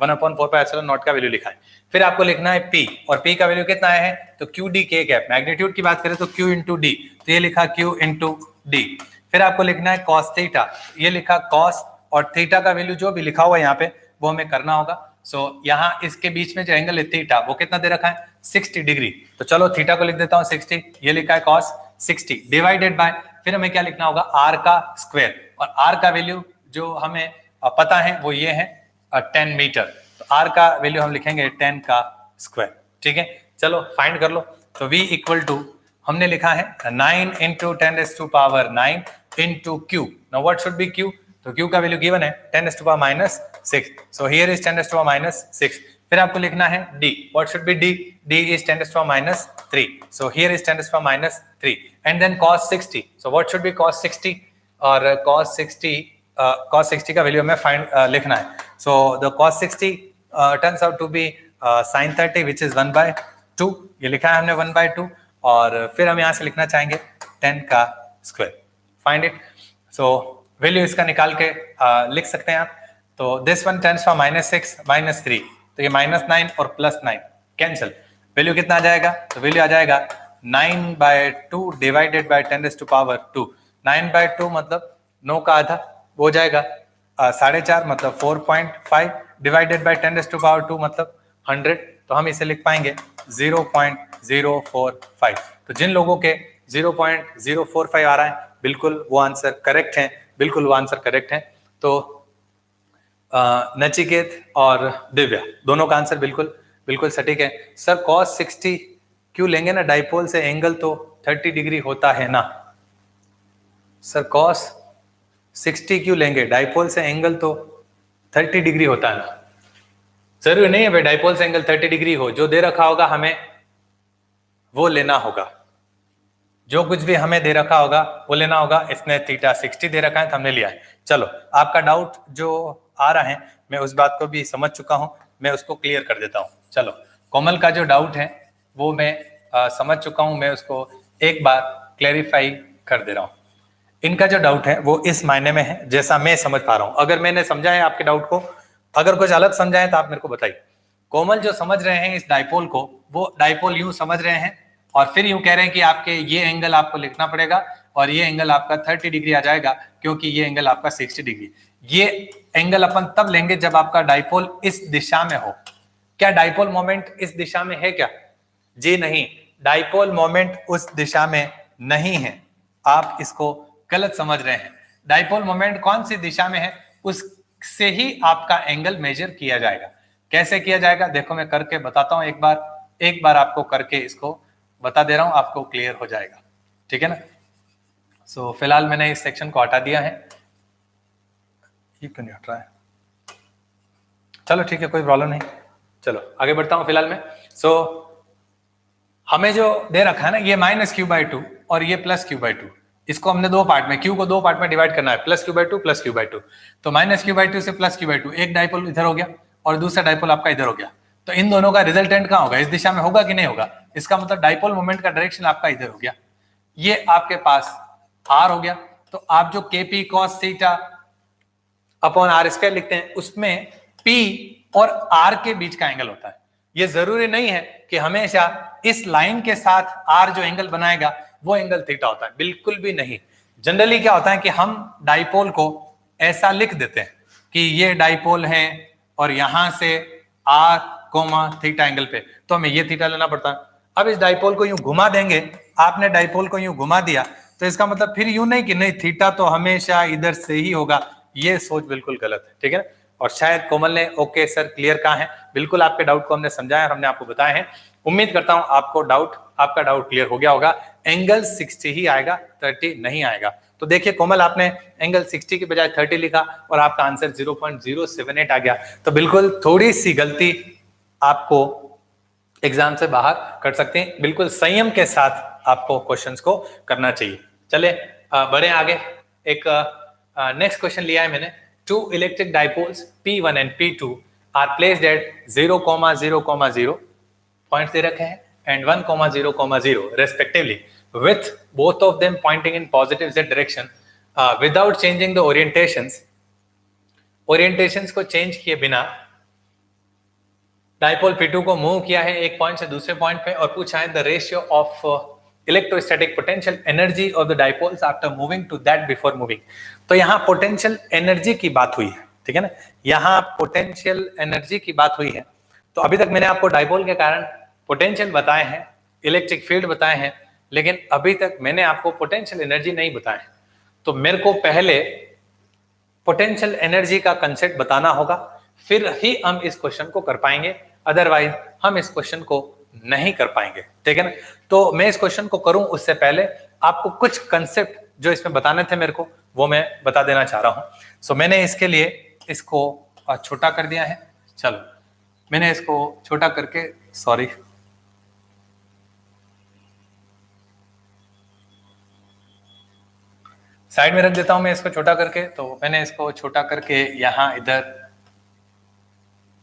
1/4πε0 का वैल्यू लिखा है। फिर आपको लिखना है P, और P का वैल्यू कितना आया है, तो Q D K cap. Magnitude की बात करें तो Q इंटू डी, तो ये लिखा Q इंटू डी। फिर आपको लिखना है cos थीटा, ये लिखा cos, और थीटा का वैल्यू जो भी लिखा हुआ है यहाँ पे वो हमें करना होगा। सो यहाँ इसके बीच में जो एंगल है थीटा, वो कितना दे रखा है, 60 डिग्री। तो चलो थीटा को लिख देता हूँ 60, ये लिखा है cos 60 डिवाइडेड बाय, फिर हमें क्या लिखना होगा, r का स्क्वायर, और r का वैल्यू जो हमें पता है वो ये है 10 मीटर। तो r का वैल्यू हम लिखेंगे 10 का स्क्वायर। ठीक है, चलो फाइंड कर लो। तो v इक्वल टू हमने लिखा है 9 into 10⁻⁹ into Q। Now what should be Q, तो Q का वैल्यू गिवन है 10⁻�6। So here is 10⁻�6। फिर आपको लिखना है D, what should be D, D is 10⁻3। So here is 10⁻3 and then cos 60। So what should be cos 60, और cos 60 का value हमें फाइंड लिखना है। So the cos 60 turns out to be sin 30 which is 1/2, ये लिखा है हमने 1/2, और फिर हम यहाँ से लिखना चाहेंगे 10 का square. Find it. So value इसका निकाल के लिख सकते हैं आप। तो दिस वन टेंस फॉर -6 -3, तो ये -9 और +9 कैंसिल। वैल्यू कितना आ जाएगा, तो वैल्यू आ जाएगा 9/2 डिवाइडेड बाय 10⁻²। 9/2 मतलब 9 का आधा, वो हो जाएगा 4.5, मतलब 4.5 डिवाइडेड बाय 10⁻² मतलब 100। तो हम इसे लिख पाएंगे 0.045। तो जिन लोगों के 0.045 आ रहा है, बिल्कुल वो आंसर करेक्ट है, बिल्कुल वो आंसर करेक्ट है। तो नचिकेत और दिव्या दोनों का आंसर बिल्कुल बिल्कुल सटीक है। सर cos 60 क्यों लेंगे ना, डाइपोल से एंगल तो 30 डिग्री होता है ना। सर cos 60 क्यों लेंगे, डाइपोल से एंगल तो 30 डिग्री होता है ना। जरूरी नहीं है भाई डाइपोल से एंगल 30 डिग्री हो, जो दे रखा होगा हमें वो लेना होगा, जो कुछ भी हमें दे रखा होगा वो लेना होगा। इसने थीटा 60 दे रखा है तो हमने लिया है। चलो आपका डाउट जो आ रहा है मैं उस बात को भी समझ चुका हूं, मैं उसको क्लियर कर देता हूं। चलो कोमल का जो डाउट है वो मैं समझ चुका हूं, मैं उसको एक बार क्लैरिफाई कर दे रहा हूं। इनका जो डाउट है वो इस मायने में है जैसा मैं समझ पा रहा हूं। अगर मैंने समझा है आपके डाउट को, अगर कुछ अलग समझा है तो आप मेरे को बताइए। कोमल जो समझ रहे हैं इस डाइपोल को, वो डाइपोल यूं समझ रहे हैं और फिर यूं कह रहे हैं कि आपके ये एंगल आपको लिखना पड़ेगा और ये एंगल आपका 30 डिग्री आ जाएगा क्योंकि ये एंगल आपका 60 डिग्री। ये एंगल अपन तब लेंगे जब आपका डाइपोल इस दिशा में हो। क्या डाइपोल मोमेंट इस दिशा में है क्या? जी नहीं, डाइपोल मोमेंट उस दिशा में नहीं है, आप इसको गलत समझ रहे हैं। डाइपोल मोमेंट कौन सी दिशा में है उससे ही आपका एंगल मेजर किया जाएगा। कैसे किया जाएगा देखो मैं करके बताता हूं, एक बार आपको करके इसको बता दे रहा हूं, आपको क्लियर हो जाएगा, ठीक है ना। सो फिलहाल मैंने इस सेक्शन को हटा दिया है, ये क्यों नहीं हट रहा है, चलो ठीक है कोई प्रॉब्लम नहीं, चलो आगे बढ़ता हूं फिलहाल मैं। सो हमें जो दे रखा है ना ये -q/2 और ये +q/2, इसको हमने दो पार्ट में, q को दो पार्ट में डिवाइड करना है, +q/2 +q/2। तो -q/2 से +q/2, एक डाइपोल इधर हो गया और दूसरा डाइपोल आपका इधर हो गया। तो इन दोनों का रिजल्टेंट कहाँ होगा, इस दिशा में होगा कि नहीं होगा? इसका मतलब डाइपोल मोमेंट का डायरेक्शन आपका इधर हो गया, ये आपके पास r हो गया। तो आप जो kp cos theta upon r² लिखते हैं उसमें p और r के बीच का एंगल होता है। ये जरूरी नहीं है कि हमेशा इस लाइन के साथ r जो एंगल बनाएगा वो एंगल थीटा होता है, बिल्कुल भी नहीं। जनरली क्या होता है कि हम डाइपोल को ऐसा लिख देते हैं कि ये डाइपोल है और यहां से r, थीटा एंगल पे, तो हमें ये थीटा लेना पड़ता है। अब इस डाइपोल को यूं घुमा देंगे, आपने डाइपोल को यूं घुमा दिया तो इसका मतलब फिर यूं नहीं कि नहीं थीटा तो हमेशा इधर से ही होगा, ये सोच बिल्कुल गलत है, ठीक है ना। और शायद कोमल ने ओके सर क्लियर कहा है, बिल्कुल आपके डाउट को हमने समझाया और हमने आपको बताया है। उम्मीद करता हूं आपका डाउट क्लियर हो गया होगा। एंगल 60 ही आएगा, 30 नहीं आएगा। तो देखिए कोमल, आपने एंगल 60 के बजाय 30 लिखा और आपका आंसर 0.078 आ गया। तो बिल्कुल थोड़ी सी गलती आपको एग्जाम से बाहर कर सकते हैं, बिल्कुल संयम के साथ आपको क्वेश्चंस को करना चाहिए। चले बढ़े आगे। एक नेक्स्ट क्वेश्चन लिया है मैंने। Two electric dipoles P1 and P2 are placed at 0,0,0 points दे रखे हैं and 1,0,0 respectively with both of them pointing in positive z direction without changing the orientations को चेंज किए बिना डाइपोल P2 को मूव किया है एक पॉइंट से दूसरे पॉइंट पे और पूछा है the ratio of electrostatic potential energy of the dipoles after moving to that before moving. तो यहाँ पोटेंशियल एनर्जी की बात हुई है, ठीक है ना, यहाँ पोटेंशियल एनर्जी की बात हुई है। तो अभी तक मैंने आपको डाइपोल के कारण पोटेंशियल बताए हैं, इलेक्ट्रिक फील्ड बताए हैं, लेकिन अभी तक मैंने आपको पोटेंशियल एनर्जी नहीं बताए। तो मेरे को पहले पोटेंशियल एनर्जी का कंसेप्ट बताना होगा, फिर ही हम इस क्वेश्चन को कर पाएंगे, अदरवाइज हम इस क्वेश्चन को नहीं कर पाएंगे, ठीक है ना। तो मैं इस क्वेश्चन को करूं उससे पहले आपको कुछ कंसेप्ट जो इसमें बताने थे मेरे को, वो मैं बता देना चाह रहा हूं। सो मैंने इसके लिए इसको छोटा कर दिया है, चलो मैंने इसको छोटा करके, सॉरी साइड में रख देता हूं मैं इसको छोटा करके। तो मैंने इसको छोटा करके यहां इधर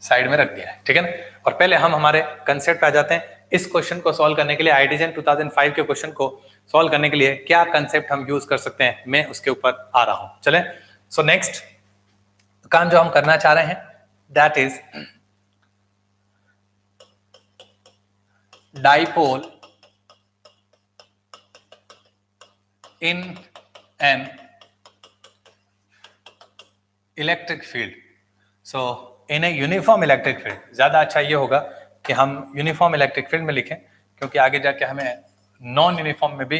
साइड में रख दिया है, ठीक है ना। और पहले हम हमारे कंसेप्ट पे आ जाते हैं। इस क्वेश्चन को सॉल्व करने के लिए, आईटीजन 2005 के क्वेश्चन को सॉल्व करने के लिए क्या कंसेप्ट हम यूज कर सकते हैं, मैं उसके ऊपर आ रहा हूं। चलें, सो नेक्स्ट काम जो हम करना चाह रहे हैं that is dipole in an electric field. So in a uniform electric field, ज्यादा अच्छा ये होगा कि हम यूनिफॉर्म इलेक्ट्रिक फील्ड में लिखें, क्योंकि आगे जाके हमें नॉन यूनिफॉर्म में भी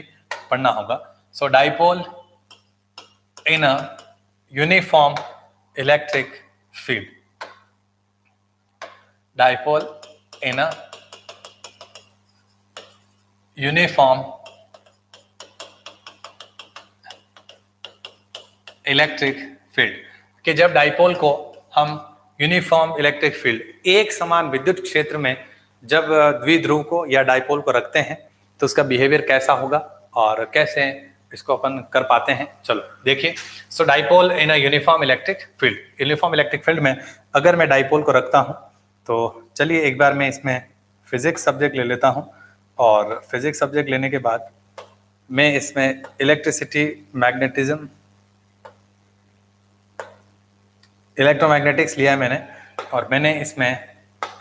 पढ़ना होगा। So dipole in a uniform electric field, dipole in a uniform electric field, कि जब डाइपोल को हम यूनिफॉर्म इलेक्ट्रिक फील्ड, एक समान विद्युत क्षेत्र में जब द्विध्रुव को या डाइपोल को रखते हैं तो उसका बिहेवियर कैसा होगा और कैसे इसको अपन कर पाते हैं। चलो देखिए, so dipole in a uniform electric field, uniform electric field में अगर मैं डाइपोल को रखता हूं तो चलिए एक बार मैं इसमें फिजिक्स सब्जेक्ट ले लेता हूं और फिजिक्स सब्जेक्ट लेने के बाद मैं इसमें इलेक्ट्रिसिटी, मैग्नेटिज्म, इलेक्ट्रोमैग्नेटिक्स लिया है मैंने, और मैंने इसमें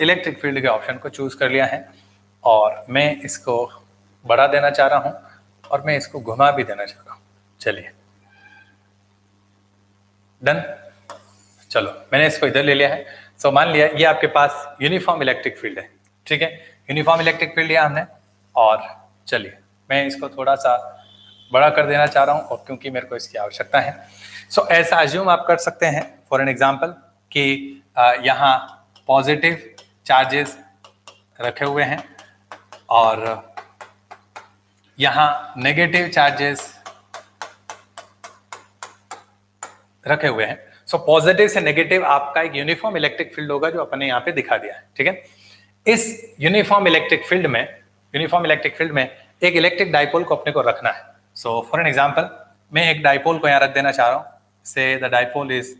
इलेक्ट्रिक फील्ड के ऑप्शन को चूज कर लिया है, और मैं इसको बढ़ा देना चाह रहा हूँ और मैं इसको घुमा भी देना चाह रहा हूँ। चलिए डन, चलो मैंने इसको इधर ले लिया है। सो मान लिया ये आपके पास यूनिफॉर्म इलेक्ट्रिक फील्ड है, ठीक है, यूनिफॉर्म इलेक्ट्रिक फील्ड लिया हमने, और चलिए मैं इसको थोड़ा सा बड़ा कर देना चाह रहा हूँ, और क्योंकि मेरे को इसकी आवश्यकता है। सो ऐसा अज्यूम आप कर सकते हैं फॉर एन एग्जांपल कि यहाँ पॉजिटिव चार्जेस रखे हुए हैं और यहाँ नेगेटिव चार्जेस रखे हुए हैं। सो पॉजिटिव से नेगेटिव आपका एक यूनिफॉर्म इलेक्ट्रिक फील्ड होगा जो अपने यहाँ पे दिखा दिया है, ठीक है। इस यूनिफॉर्म इलेक्ट्रिक फील्ड में एक इलेक्ट्रिक डाइपोल को अपने को रखना है। सो फॉर एन एग्जांपल मैं एक डाइपोल को यहाँ रख देना चाह रहा हूँ, से the dipole is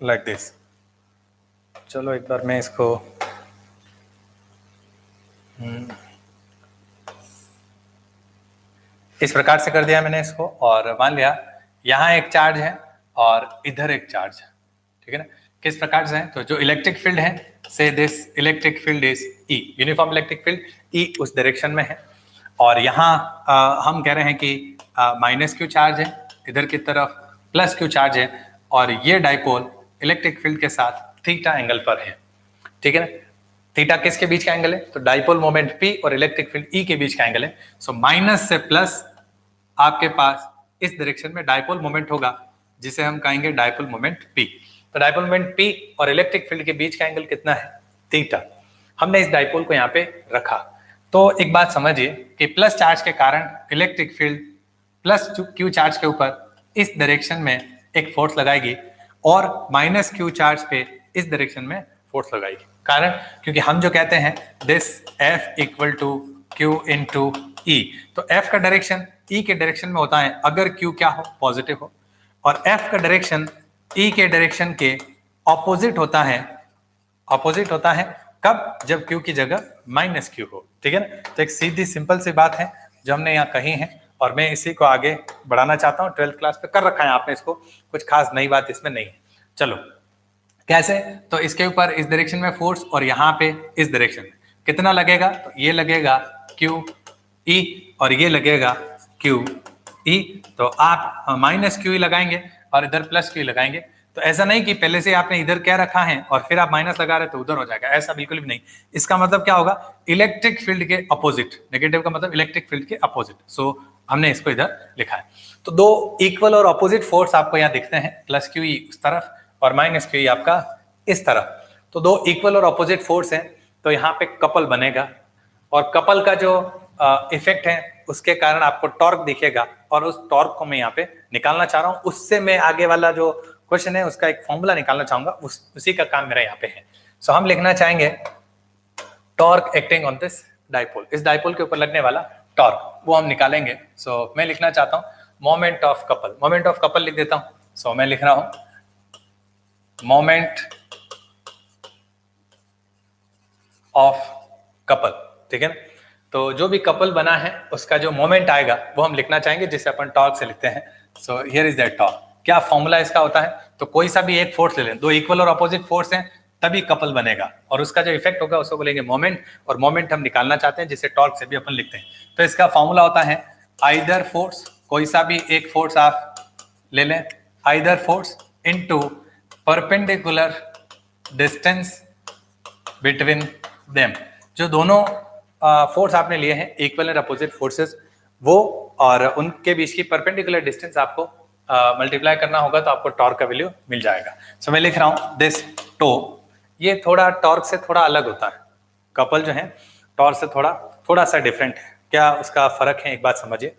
like this. चलो एक बार मैं इसको इस प्रकार से कर दिया मैंने इसको, और मान लिया यहाँ एक चार्ज है और इधर एक चार्ज है, ठीक है ना। किस प्रकार से है, तो जो इलेक्ट्रिक फील्ड है, से this electric field is E, uniform electric field E उस डायरेक्शन में है, और यहाँ हम कह रहे हैं कि माइनस क्यू चार्ज है, इधर की तरफ प्लस क्यू चार्ज है, और ये डाइपोल इलेक्ट्रिक फील्ड के साथ थीटा एंगल पर है, ठीक है ना। थीटा किसके बीच का एंगल है, तो डाइपोल मोमेंट P और इलेक्ट्रिक फील्ड E के बीच का एंगल है। सो माइनस से प्लस आपके पास इस डायरेक्शन में डाइपोल मोमेंट होगा, जिसे हम कहेंगे डाइपोल मोमेंट P। तो डाइपोल मोमेंट P और इलेक्ट्रिक फील्ड के बीच का एंगल कितना है, थीटा। हमने इस डाइपोल को यहाँ पे रखा। तो एक बात समझिए कि प्लस चार्ज के कारण electric field plus Q charge के ऊपर इस डायरेक्शन में एक फोर्स लगाएगी, और माइनस क्यू चार्ज पे इस डायरेक्शन में फोर्स लगाएगी। कारण क्योंकि हम जो कहते हैं this F equal to Q into E, तो F का डायरेक्शन E के डायरेक्शन में होता है अगर Q क्या हो, पॉजिटिव हो, और F का डायरेक्शन E के डायरेक्शन के ऑपोजिट होता है कब, जब Q की जगह माइनस Q हो, ठीक है ना। तो एक सीधी सिंपल सी बात है जो हमने यहाँ कही है, और मैं इसी को आगे बढ़ाना चाहता हूँ। 12th क्लास पे कर रखा है आपने इसको, कुछ खास नई बात इसमें नहीं है। चलो कैसे, तो इसके ऊपर इस डायरेक्शन में फोर्स और यहाँ पे इस डायरेक्शन में कितना लगेगा, तो ये लगेगा क्यू ई और ये लगेगा क्यू ई। तो आप माइनस क्यू ई लगाएंगे और इधर प्लस क्यू लगाएंगे। तो ऐसा नहीं कि पहले से आपने इधर क्या रखा है और फिर आप माइनस लगा रहे तो उधर हो जाएगा, ऐसा बिल्कुल भी नहीं। इसका मतलब क्या होगा, इलेक्ट्रिक फील्ड के अपोजिट, नेगेटिव का मतलब इलेक्ट्रिक फील्ड के अपोजिट। सो हमने इसको इधर लिखा है। तो दो इक्वल और अपोजिट फोर्स आपको यहाँ दिखते हैं, प्लस क्यू ई उस तरफ और माइनस क्यू ई आपका इस तरफ। तो दो इक्वल और अपोजिट फोर्स हैं, तो यहाँ पे कपल बनेगा, और कपल का जो इफेक्ट है उसके कारण आपको टॉर्क दिखेगा, और उस टॉर्क को मैं यहाँ पे निकालना चाह रहा हूँ। उससे मैं आगे वाला जो क्वेश्चन है उसका एक फॉर्मूला निकालना चाहूंगा, उसी का काम मेरा यहाँ पे है। सो हम लिखना चाहेंगे torque acting on this dipole, इस डाइपोल के ऊपर लगने वाला टॉर्क वो हम निकालेंगे। सो मैं लिखना चाहता हूँ moment of couple, moment of couple लिख देता हूँ। सो मैं लिख रहा हूँ मोमेंट ऑफ कपल, ठीक है ना। तो जो भी कपल बना है उसका जो मोमेंट आएगा वो हम लिखना चाहेंगे, जिसे अपन टॉर्क से लिखते हैं। सो हियर इज दैट टॉर्क। क्या फॉर्मूला इसका होता है, तो कोई सा भी एक फोर्स ले लें, दो इक्वल और अपोजिट फोर्स हैं तभी कपल बनेगा, और उसका जो इफेक्ट होगा उसको बोलेंगे मोमेंट, और मोमेंट हम निकालना चाहते हैं जिसे टॉर्क से भी अपन लिखते हैं। तो इसका फॉर्मूला होता है आइदर फोर्स, कोई सा भी एक फोर्स आप ले लें, either force into perpendicular distance between them. जो दोनों फोर्स आपने लिए हैं इक्वल और अपोजिट फोर्सेस, वो और उनके बीच की परपेंडिकुलर डिस्टेंस आपको मल्टीप्लाई करना होगा, तो आपको टॉर्क का वैल्यू मिल जाएगा। सो मैं लिख रहा हूं दिस टो, ये थोड़ा टॉर्क से थोड़ा अलग होता है, कपल जो है टॉर्क से थोड़ा सा डिफरेंट है। क्या उसका फर्क है, एक बात समझिए।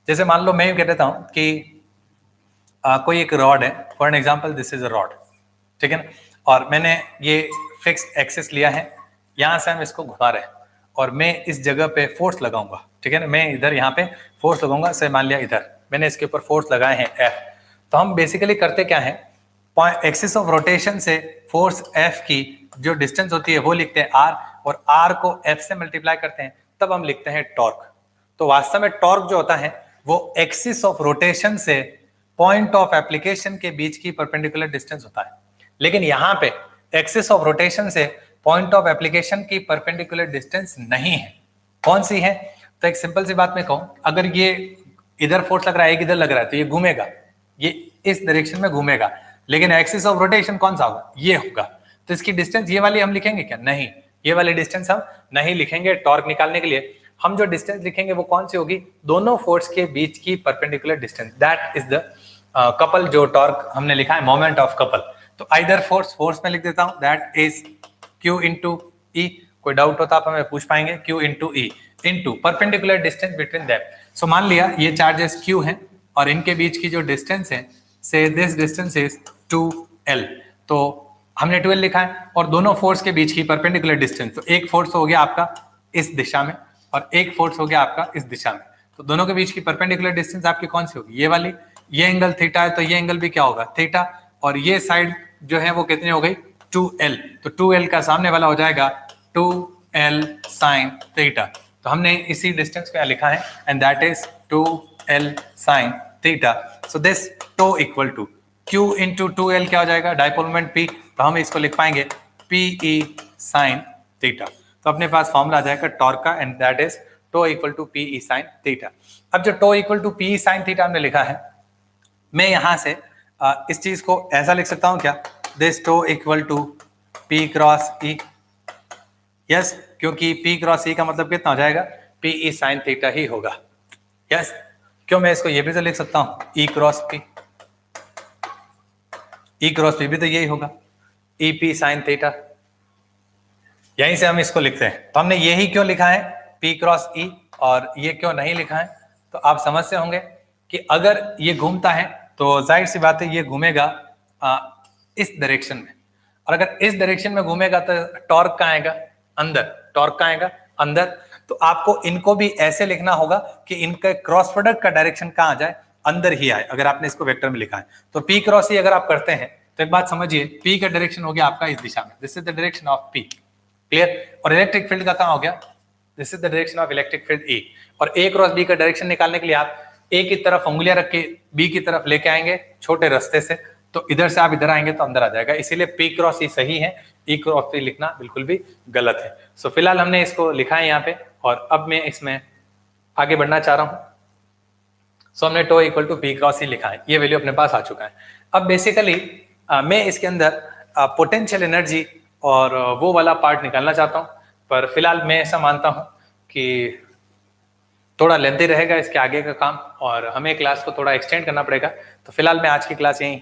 जैसे मान लो मैं कह देता हूं कि कोई एक रॉड है, for an example this is a rod, ठीक है ना, और मैंने ये फिक्स एक्सिस लिया है, यहाँ से हम इसको घुमा रहे हैं, और मैं इस जगह पे फोर्स लगाऊंगा, ठीक है ना, मैं इधर यहाँ पे फोर्स लगाऊंगा। से मान लिया इधर मैंने इसके ऊपर फोर्स लगाए हैं F। तो हम बेसिकली करते क्या है, एक्सिस ऑफ रोटेशन से फोर्स F की जो डिस्टेंस होती है वो लिखते हैं R, और R को F से मल्टीप्लाई करते हैं, तब हम लिखते हैं टॉर्क। तो वास्तव में टॉर्क जो होता है वो एक्सिस ऑफ रोटेशन से पॉइंट ऑफ एप्लीकेशन के बीच की परपेंडिकुलर डिस्टेंस होता है, लेकिन यहाँ पे एक्सिस ऑफ रोटेशन से पॉइंट ऑफ एप्लीकेशन की परपेंडिकुलर डिस्टेंस नहीं है। कौन सी है? तो एक सिंपल सी बात मैं कहूं, अगर ये इधर फोर्स लग रहा है, एक इधर लग रहा है, तो ये घूमेगा, ये इस डायरेक्शन में घूमेगा, लेकिन एक्सिस ऑफ रोटेशन कौन सा होगा? ये होगा। तो इसकी डिस्टेंस ये वाली हम लिखेंगे क्या? नहीं, ये वाली डिस्टेंस हम नहीं लिखेंगे। टॉर्क निकालने के लिए हम जो डिस्टेंस लिखेंगे वो कौन सी होगी? दोनों फोर्स के बीच की perpendicular distance, that is the couple. जो टॉर्क हमने लिखा है, मोमेंट ऑफ कपल। तो आइदर फोर्स में लिख देता हूं, दैट इज Q इंटू ई। कोई डाउट होता आप हमें पूछ पाएंगे। Q into E into perpendicular distance between them. So मान लिया ये चार्जेस Q हैं और इनके बीच की जो डिस्टेंस है, से दिस डिस्टेंस इज 2L। तो हमने 2L लिखा है और दोनों फोर्स के बीच की परपेंडिकुलर डिस्टेंस, तो एक फोर्स हो गया आपका इस दिशा में और एक फोर्स हो गया आपका इस दिशा में। तो दोनों के बीच की परपेंडिकुलर डिस्टेंस आपकी कौन सी होगी? ये वाली। ये एंगल थीटा है तो ये एंगल भी क्या होगा? थीटा। और ये साइड जो है वो कितनी हो गई? 2L। तो 2L का सामने वाला हो जाएगा 2L साइन थीटा। तो हमने इसी डिस्टेंस को लिखा है and that is 2L sine theta. So this tau equal to Q into 2L क्या हो जाएगा? Dipole moment P। तो हम इसको लिख पाएंगे PE साइन थीटा। तो अपने पास फॉर्मूला आ जाएगा टॉर्क का and that is tau equal to PE sine theta. अब जो tau equal to PE sine theta हमने लिखा है, मैं यहां से इस चीज को ऐसा लिख सकता हूं क्या? This tau equal to P cross E। Yes, क्योंकि P क्रॉस E का मतलब कितना हो जाएगा? PE साइन थीटा ही होगा। यस, क्यों मैं इसको ये भी तो लिख सकता हूं E cross P। E cross P भी तो यही होगा, EP साइन थीटा। यहीं से हम इसको लिखते हैं। तो हमने यही क्यों लिखा है P क्रॉस E और ये क्यों नहीं लिखा है? तो आप समझते होंगे कि अगर ये घूमता है तो जाहिर सी बात है ये घूमेगा इस डायरेक्शन में, और अगर इस डायरेक्शन में घूमेगा तो टॉर्क कहाँ आएगा? अंदर। टॉर्क कहाँ आएगा? अंदर। तो आपको इनको भी ऐसे लिखना होगा कि इनका क्रॉस प्रोडक्ट का डायरेक्शन कहाँ आ जाए? अंदर ही आए, अगर आपने इसको वेक्टर में लिखा है। तो P क्रॉस E अगर आप करते हैं तो एक बात समझिए, P का डायरेक्शन हो गया आपका इस दिशा में, this is the direction of P। Clear? और इलेक्ट्रिक फील्ड का कहाँ हो गया? This is the direction of electric field E। और A क्रॉस B का डायरेक्शन निकालने के लिए आप A की तरफ उंगलियां रख के B की तरफ लेके आएंगे छोटे रास्ते से, तो इधर से आप इधर आएंगे तो अंदर आ जाएगा। इसीलिए P क्रॉस E सही है, E क्रॉस P लिखना बिल्कुल भी गलत है। सो फिलहाल हमने इसको लिखा है यहाँ पे और अब मैं इसमें आगे बढ़ना चाह रहा हूँ। सो हमने tau equal to P cross E लिखा है, ये वैल्यू अपने पास आ चुका है। अब बेसिकली मैं इसके अंदर पोटेंशियल एनर्जी और वो वाला पार्ट निकालना चाहता हूँ, पर फिलहाल मैं ऐसा मानता हूँ कि थोड़ा लेंथी रहेगा इसके आगे का काम और हमें क्लास को थोड़ा एक्सटेंड करना पड़ेगा। तो फिलहाल मैं आज की क्लास यहीं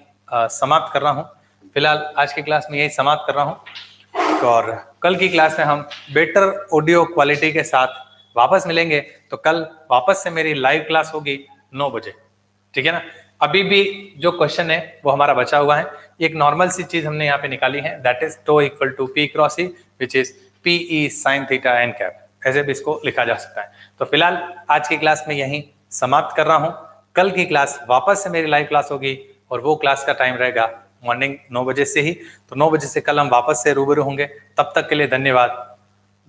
समाप्त कर रहा हूँ। फिलहाल आज की क्लास में यही समाप्त कर रहा हूँ और कल की क्लास में हम बेटर ऑडियो क्वालिटी के साथ वापस मिलेंगे। तो कल वापस से मेरी लाइव क्लास होगी 9 बजे, ठीक है ना? अभी भी जो क्वेश्चन है वो हमारा बचा हुआ है। एक नॉर्मल सी चीज हमने यहाँ पे निकाली है, that is tau equal to P cross E which is PE sine theta n cap, ऐसे भी इसको लिखा जा सकता है। तो फिलहाल आज की क्लास में यहीं समाप्त कर रहा हूँ। कल की क्लास वापस से मेरी लाइव क्लास होगी और वो क्लास का टाइम रहेगा मॉर्निंग 9 बजे से ही। तो 9 बजे से कल हम वापस से रूबरू होंगे। तब तक के लिए धन्यवाद,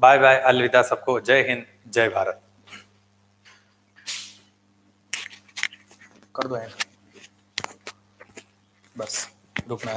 बाय बाय, अलविदा सबको, जय हिंद, जय भारत। कर दो बस, रुकना है।